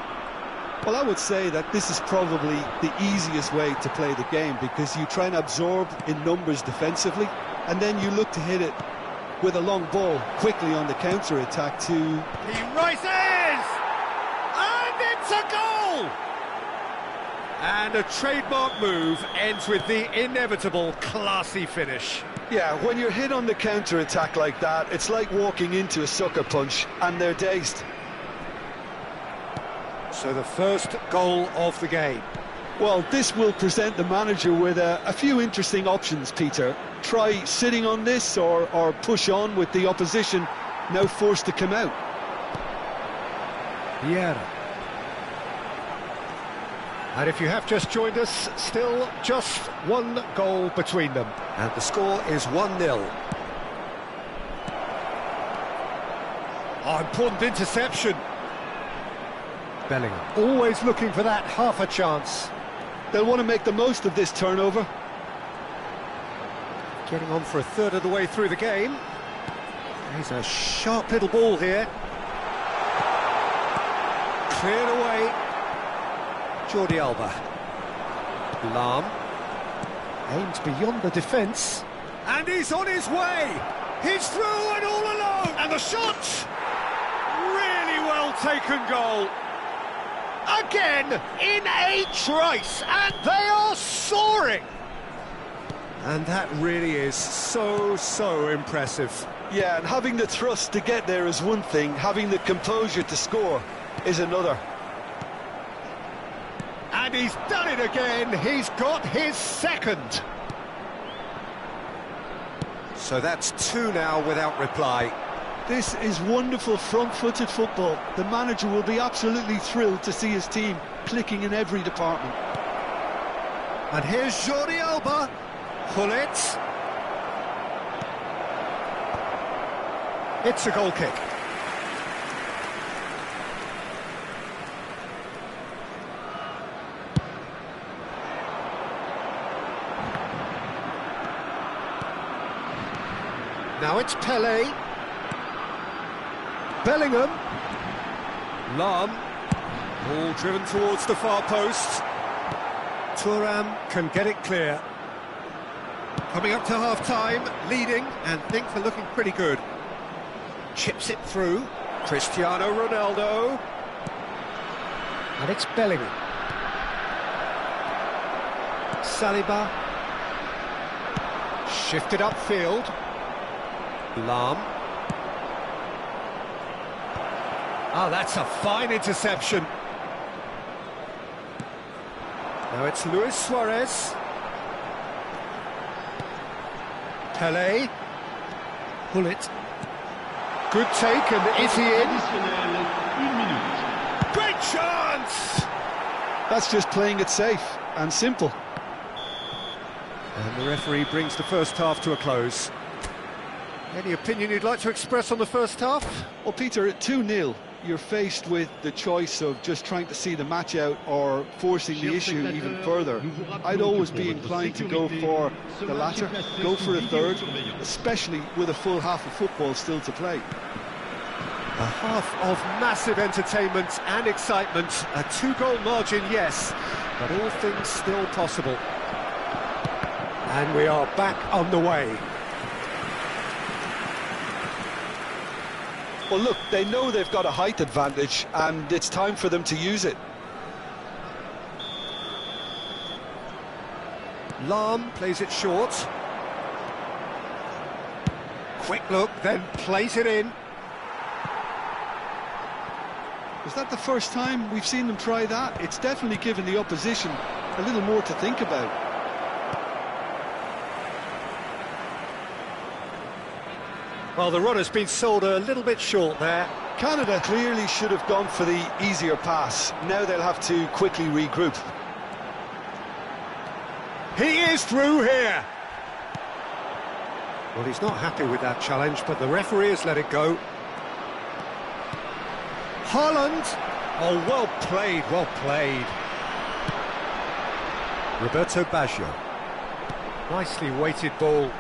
Well, I would say that this is probably the easiest way to play the game, because you try and absorb in numbers defensively, and then you look to hit it with a long ball quickly on the counter-attack to... He rises! And it's a goal! And a trademark move ends with the inevitable classy finish. Yeah, when you're hit on the counter-attack like that, it's like walking into a sucker punch, and they're dazed. So the first goal of the game. Well, this will present the manager with a few interesting options, Peter. Try sitting on this or push on with the opposition now forced to come out. Vieira. And if you have just joined us, still just one goal between them. And the score is 1-0. Oh, important interception. Bellingham always looking for that half a chance. They'll want to make the most of this turnover. Getting on for a third of the way through the game. He's a sharp little ball here. Cleared away. Jordi Alba. Lahm. Aimed beyond the defence. And he's on his way! He's through and all alone! And the shot! Really well taken goal. Again, in a trice, and they are soaring! And that really is so impressive. Yeah, and having the thrust to get there is one thing, having the composure to score is another. And he's done it again, he's got his second. So that's 2 now without reply. This is wonderful front-footed football. The manager will be absolutely thrilled to see his team clicking in every department. And here's Jordi Alba. Gullit. It's a goal kick. Now it's Pele. Bellingham. Lahm. Ball driven towards the far post. Thuram can get it clear. Coming up to half-time, leading, and things are looking pretty good. Chips it through. Cristiano Ronaldo. And it's Bellingham. Saliba. Shifted upfield. Lahm. Ah, that's a fine interception. Now it's Luis Suarez. Pele. Hullet. Good take, and is he in? Additionnel, 1 minute. Great chance! That's just playing it safe and simple. And the referee brings the first half to a close. Any opinion you'd like to express on the first half? Well, Peter, at 2-0, you're faced with the choice of just trying to see the match out or forcing the issue even further. I'd always be inclined to go for the latter, go for a third, especially with a full half of football still to play. A half of massive entertainment and excitement. A 2-goal margin, yes, but all things still possible. And we are back on the way. Well, look, they know they've got a height advantage, and it's time for them to use it. Lahm plays it short. Quick look, then plays it in. Is that the first time we've seen them try that? It's definitely given the opposition a little more to think about. Well, the run has been sold a little bit short there. Canada clearly should have gone for the easier pass. Now they'll have to quickly regroup. He is through here. Well, he's not happy with that challenge, but the referee has let it go. Haaland. Oh, well played, well played. Roberto Baggio. Nicely weighted ball.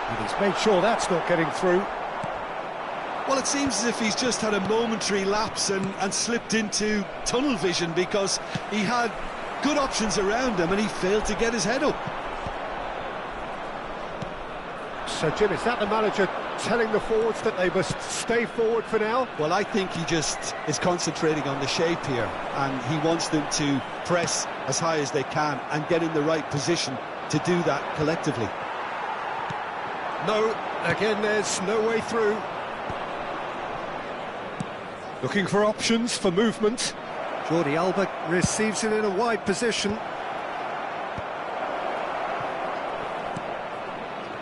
And he's made sure that's not getting through. Well, it seems as if he's just had a momentary lapse and slipped into tunnel vision, because he had good options around him and he failed to get his head up. So, Jim, is that the manager telling the forwards that they must stay forward for now? Well, I think he just is concentrating on the shape here, and he wants them to press as high as they can and get in the right position to do that collectively. No, again, there's no way through. Looking for options for movement. Jordi Alba receives it in a wide position.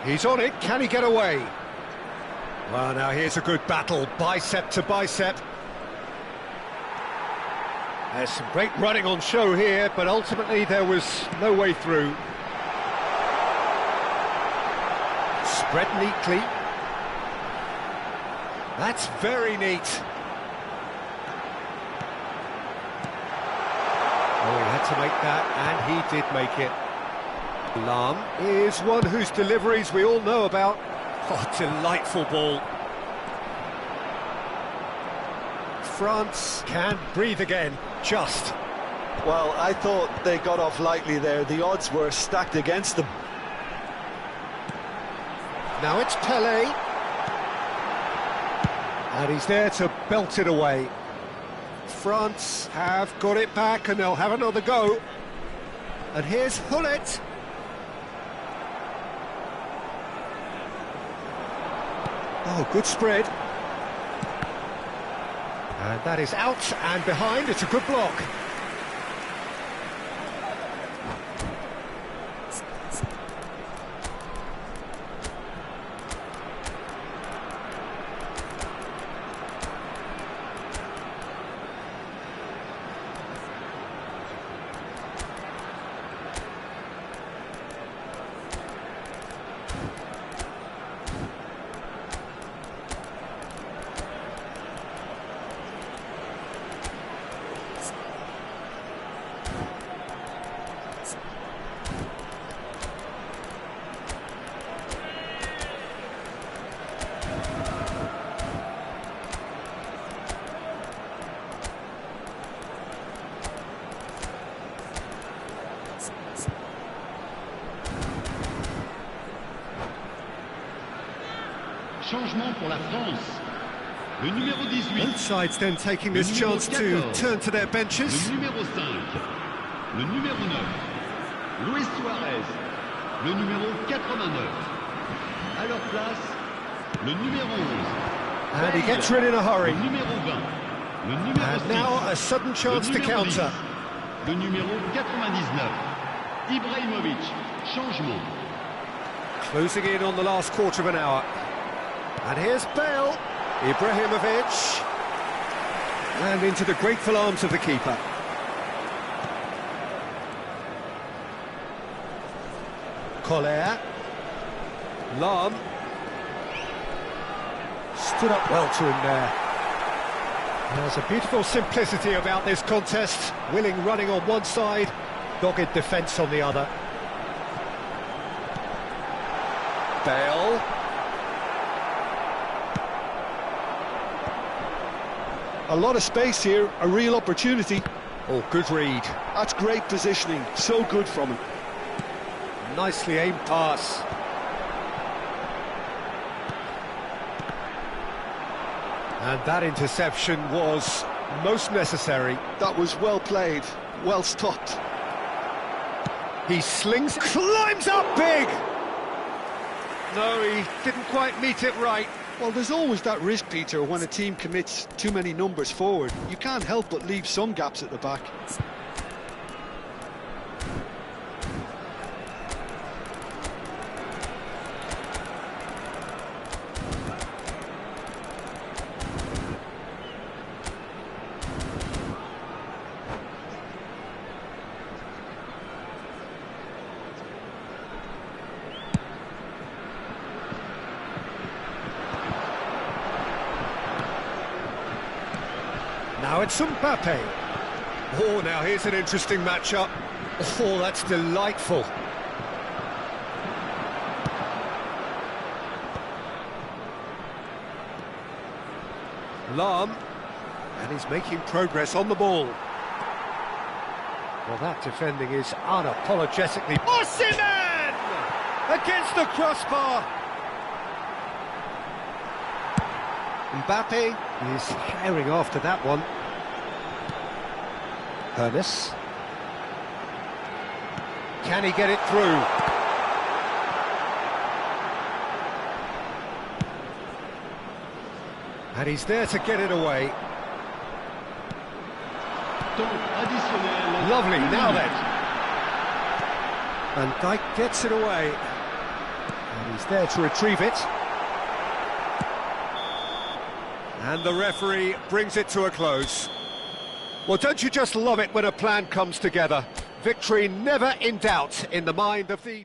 He's on it, can he get away? Well, now here's a good battle, bicep to bicep. There's some great running on show here, but ultimately there was no way through. Spread neatly. That's very neat. Oh, he had to make that, and he did make it. Lahm is one whose deliveries we all know about. Oh, delightful ball. France can breathe again, just. Well, I thought they got off lightly there. The odds were stacked against them. Now it's Pele. And he's there to belt it away. France have got it back, and they'll have another go. And here's Hullet. Oh, good spread. And that is out and behind. It's a good block. Changement pour la France. Le numéro 18. Both sides then taking this chance to turn to their benches. Le numéro 5. Le numéro 9. Luis Suarez. Le numéro 89. À leur place, le numéro 11. And he gets rid in a hurry. Le numéro 20. Le numéro And 6. now a sudden chance to counter. 10. Le numéro 99. Ibrahimovic. Changement. Closing in on the last quarter of an hour. And here's Bale. Ibrahimovic. And into the grateful arms of the keeper. Collier. Lahm. Stood up well to him there. There's a beautiful simplicity about this contest. Willing running on one side, dogged defence on the other. Bale. A lot of space here, a real opportunity. Oh, good read. That's great positioning, so good from him. Nicely aimed pass. And that interception was most necessary. That was well played, well stopped. He slings, climbs up big! No, he didn't quite meet it right. Well, there's always that risk, Peter, when a team commits too many numbers forward. You can't help but leave some gaps at the back. Now it's Mbappe. Oh, now here's an interesting matchup. Oh, that's delightful. Lahm, and he's making progress on the ball. Well, that defending is unapologetically... Osimhen! Against the crossbar! Mbappe is herring after that one. Ernest. Can he get it through? And he's there to get it away. Lovely, now then. Van Dijk gets it away. And he's there to retrieve it. And the referee brings it to a close. Well, don't you just love it when a plan comes together? Victory never in doubt in the mind of the...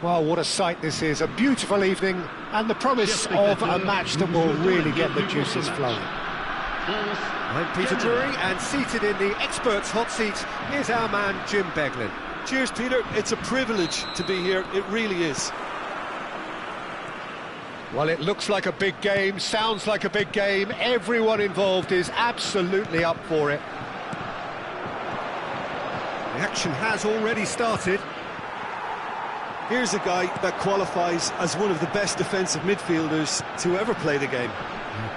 Well, what a sight this is, a beautiful evening, and the promise of a match that will really get the juices flowing. I'm Peter Drury, and seated in the experts' hot seat is our man Jim Beglin. Cheers, Peter. It's a privilege to be here. It really is. Well, it looks like a big game, sounds like a big game. Everyone involved is absolutely up for it. The action has already started. Here's a guy that qualifies as one of the best defensive midfielders to ever play the game.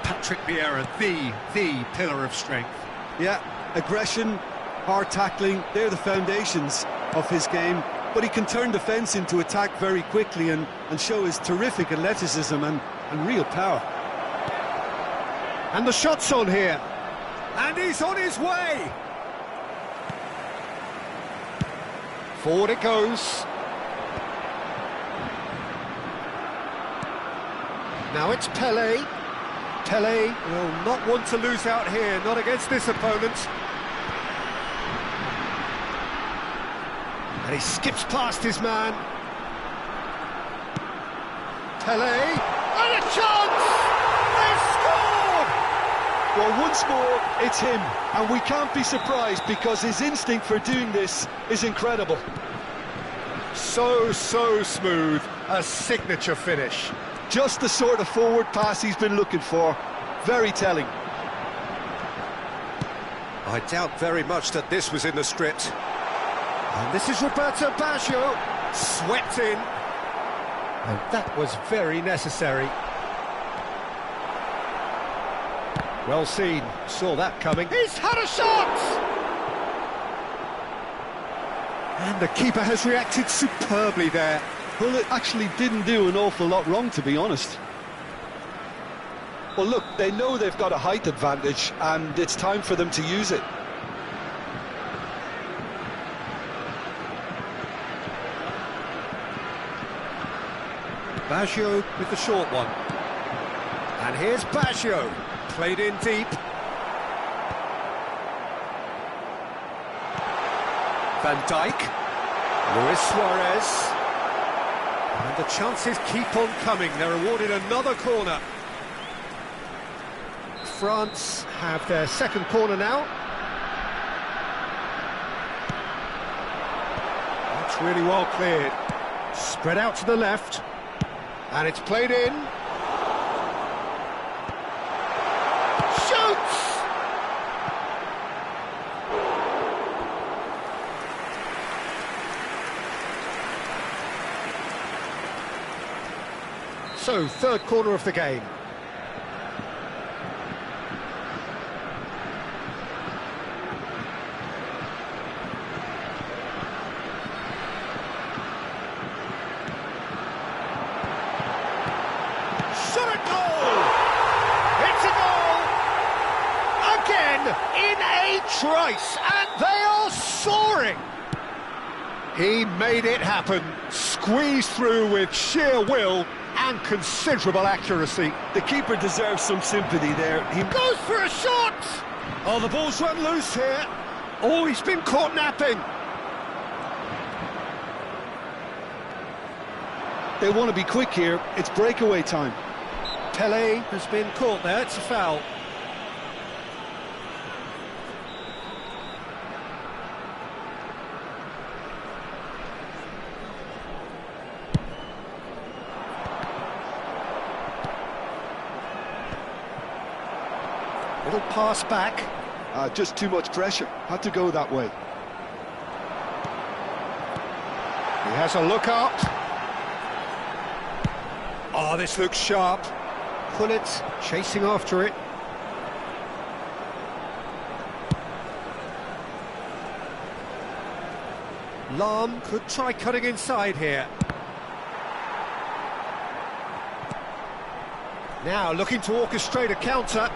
Patrick Vieira, the pillar of strength. Yeah, aggression, hard tackling, they're the foundations of his game. But he can turn defence into attack very quickly and show his terrific athleticism and real power. And the shot's on here. And he's on his way. Forward it goes. Now it's Pele. Pele will not want to lose out here, not against this opponent. And he skips past his man. Pele, and a chance! They've scored! Well, once more, it's him, and we can't be surprised because his instinct for doing this is incredible. So smooth, a signature finish. Just the sort of forward pass he's been looking for. Very telling. I doubt very much that this was in the script. And this is Roberto Baggio, swept in. And that was very necessary. Well seen, saw that coming. He's had a shot! And the keeper has reacted superbly there. Well, it actually didn't do an awful lot wrong, to be honest. Well, look, they know they've got a height advantage, and it's time for them to use it. Baggio with the short one. And here's Baggio, played in deep. Van Dijk, Luis Suarez. And the chances keep on coming. They're awarded another corner. France have their second corner now. That's really well cleared. Spread out to the left. And it's played in. Shoots! So, third corner of the game. Shot at goal! It's a goal! Again, in a trice, and they are soaring! He made it happen, squeezed through with sheer will and considerable accuracy. The keeper deserves some sympathy there. He Goes for a shot! Oh, the ball's run loose here. Oh, he's been caught napping. They want to be quick here. It's breakaway time. Pele has been caught there, it's a foul. Little pass back. Just too much pressure. Had to go that way. He has a look up. Oh, this looks sharp. Pullet chasing after it. Lahm could try cutting inside here. Now looking to orchestrate a counter.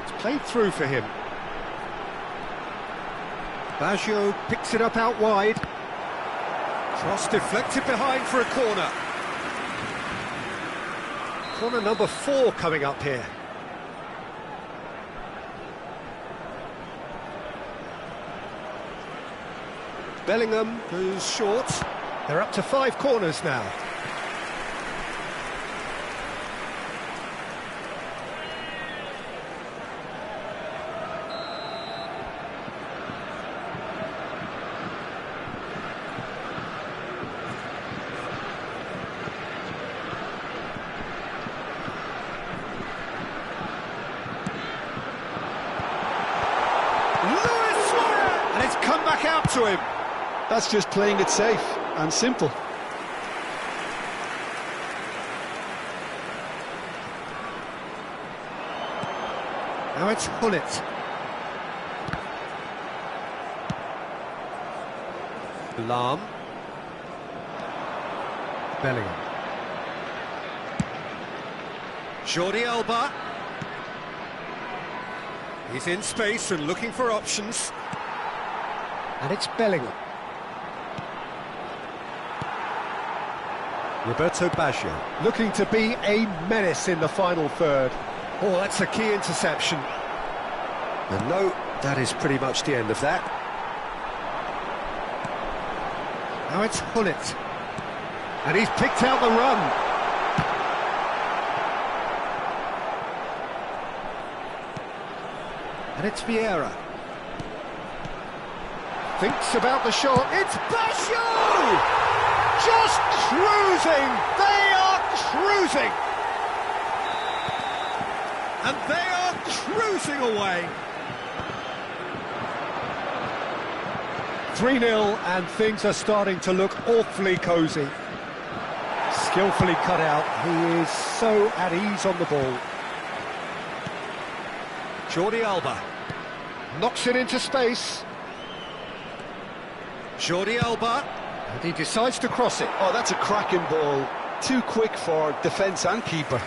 It's played through for him. Baggio picks it up out wide. Cross deflected behind for a corner. Corner number 4 coming up here. Bellingham goes short. They're up to 5 corners now. Luis Suarez! And it's come back out to him. That's just playing it safe and simple. Now it's Hullet. Lahm. Bellingham. Jordi Alba. He's in space and looking for options. And it's Bellingham. Roberto Baggio, looking to be a menace in the final third. Oh, that's a key interception. And no, that is pretty much the end of that. Now it's Hullet. And he's picked out the run. And it's Vieira. Thinks about the shot. It's Baggio! Just cruising! They are cruising! And they are cruising away! 3-0, and things are starting to look awfully cosy. Skillfully cut out, he is so at ease on the ball. Jordi Alba knocks it into space. Jordi Alba, and he decides to cross it. Oh, that's a cracking ball. Too quick for defence and keeper.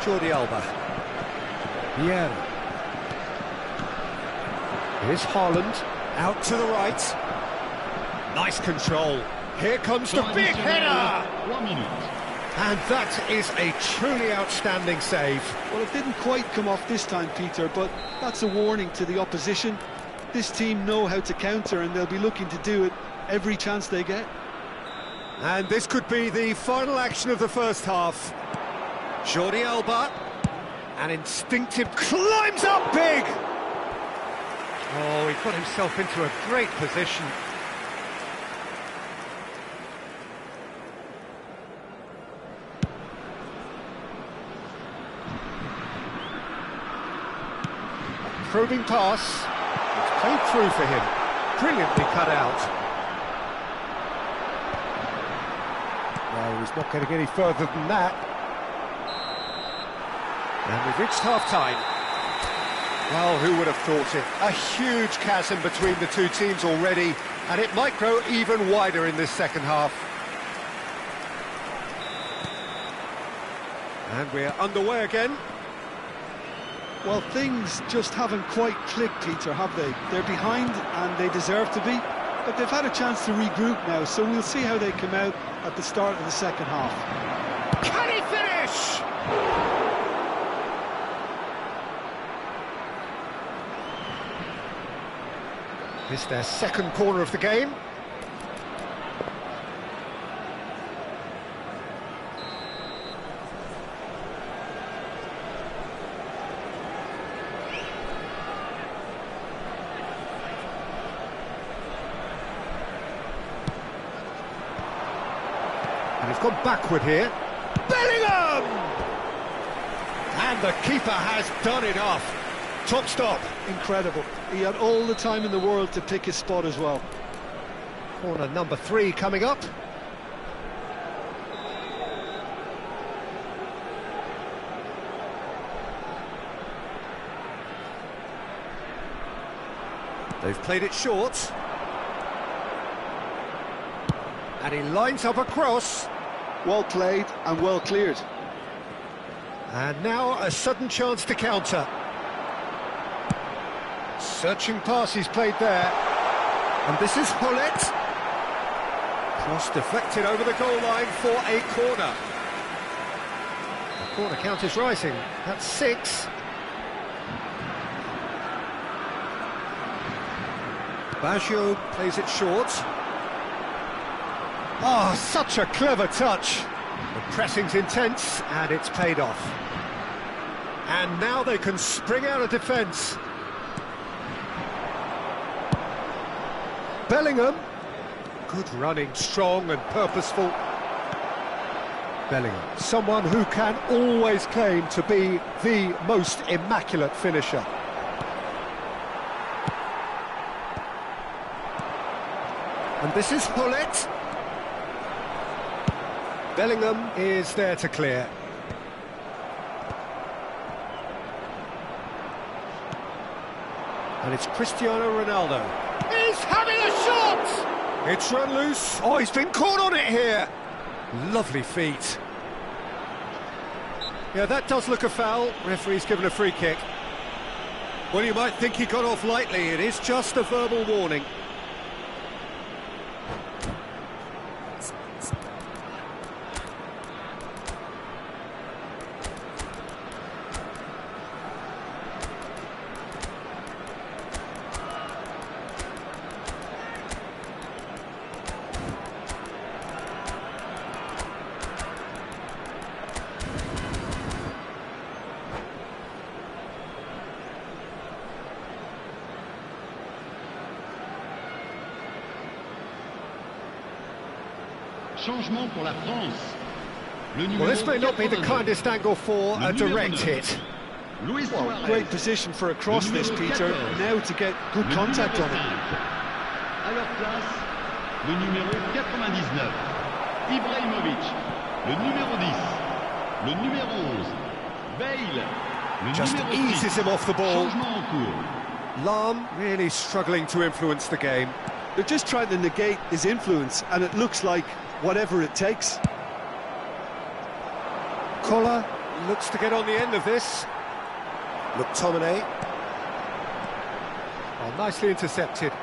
Jordi Alba. Vieira. Here's Haaland, out to the right. Nice control. Here comes the big header! 1 minute. And that is a truly outstanding save. Well, it didn't quite come off this time, Peter, but that's a warning to the opposition. This team know how to counter, and they'll be looking to do it every chance they get. And this could be the final action of the first half. Jordi Alba, an instinctive climbs up big! Oh, he got himself into a great position. Probing pass, it's played through for him, brilliantly cut out. No, he's not going to get any further than that. And we've reached half-time. Well, who would have thought it? A huge chasm between the two teams already, and it might grow even wider in this second half. And we're underway again. Well, things just haven't quite clicked, Peter, have they? They're behind, and they deserve to be, but they've had a chance to regroup now, so we'll see how they come out at the start of the second half. Can he finish? It's their second corner of the game. And he's gone backward here. Bellingham! And the keeper has done it off. Top stop. Incredible. He had all the time in the world to pick his spot as well. Corner number 3 coming up. They've played it short. And he lines up a cross. Well played and well cleared. And now a sudden chance to counter. Searching pass he's played there. And this is Hullet. Cross deflected over the goal line for a corner. The corner count is rising. That's 6. Baggio plays it short. Oh, such a clever touch. The pressing's intense, and it's paid off. And now they can spring out of defence. Bellingham. Good running, strong and purposeful. Bellingham, someone who can always claim to be the most immaculate finisher. And this is Hullet. Bellingham is there to clear. And it's Cristiano Ronaldo. He's having a shot! It's run loose. Oh, he's been caught on it here. Lovely feet. Yeah, that does look a foul. Referee's given a free kick. Well, you might think he got off lightly. It is just a verbal warning. Changement pour la France. Well, this may not be the kindest angle for a direct hit. Luis Well, Suarez. great position for a cross this, Peter. Now to get good contact on it. À leur place, le numéro 99, Ibrahimovic. Le numéro 10, le numéro 11, Bale. Le Just numéro eases 6. him off the ball. Changement en cours. Lahm really struggling to influence the game. They're just trying to negate his influence, and it looks like whatever it takes. Koller looks to get on the end of this. McTominay. Oh, nicely intercepted.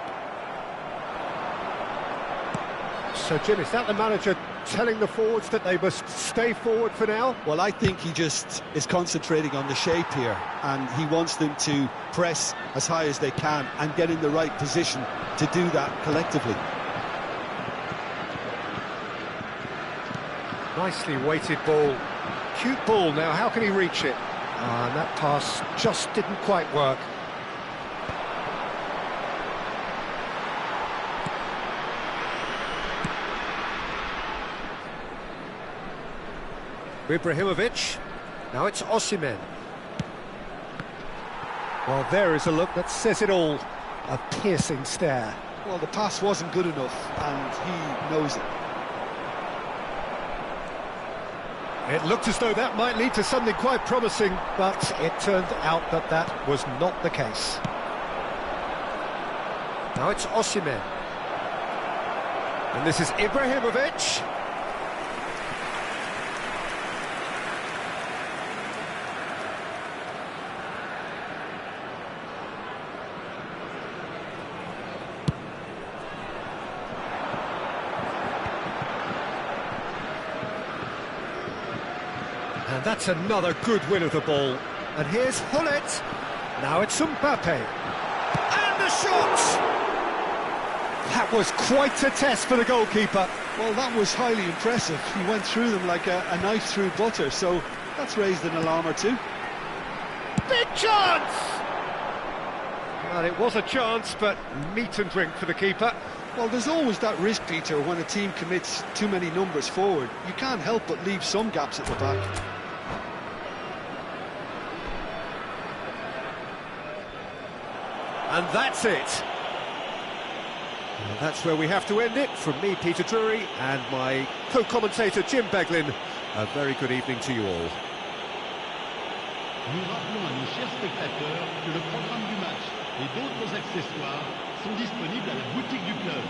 So, Jim, is that the manager telling the forwards that they must stay forward for now? Well, I think he just is concentrating on the shape here, and he wants them to press as high as they can and get in the right position to do that collectively. Nicely weighted ball. Cute ball now, how can he reach it? And that pass just didn't quite work. Ibrahimovic. Now it's Osimhen. Well, there is a look that says it all. A piercing stare. Well, the pass wasn't good enough, and he knows it. It looked as though that might lead to something quite promising, but it turned out that that was not the case. Now it's Osimhen. And this is Ibrahimovic. And that's another good win of the ball. And here's Hullet. Now it's Mbappe. And the shot! That was quite a test for the goalkeeper. Well, that was highly impressive. He went through them like a knife through butter, so that's raised an alarm or two. Big chance! Well, it was a chance, but meat and drink for the keeper. Well, there's always that risk, Peter, when a team commits too many numbers forward. You can't help but leave some gaps at the back. And that's it. And that's where we have to end it. From me, Peter Drury, and my co-commentator, Jim Beglin, a very good evening to you all. Nous rappelons à nos chers spectateurs que le programme du match et d'autres accessoires sont disponibles à la boutique du club.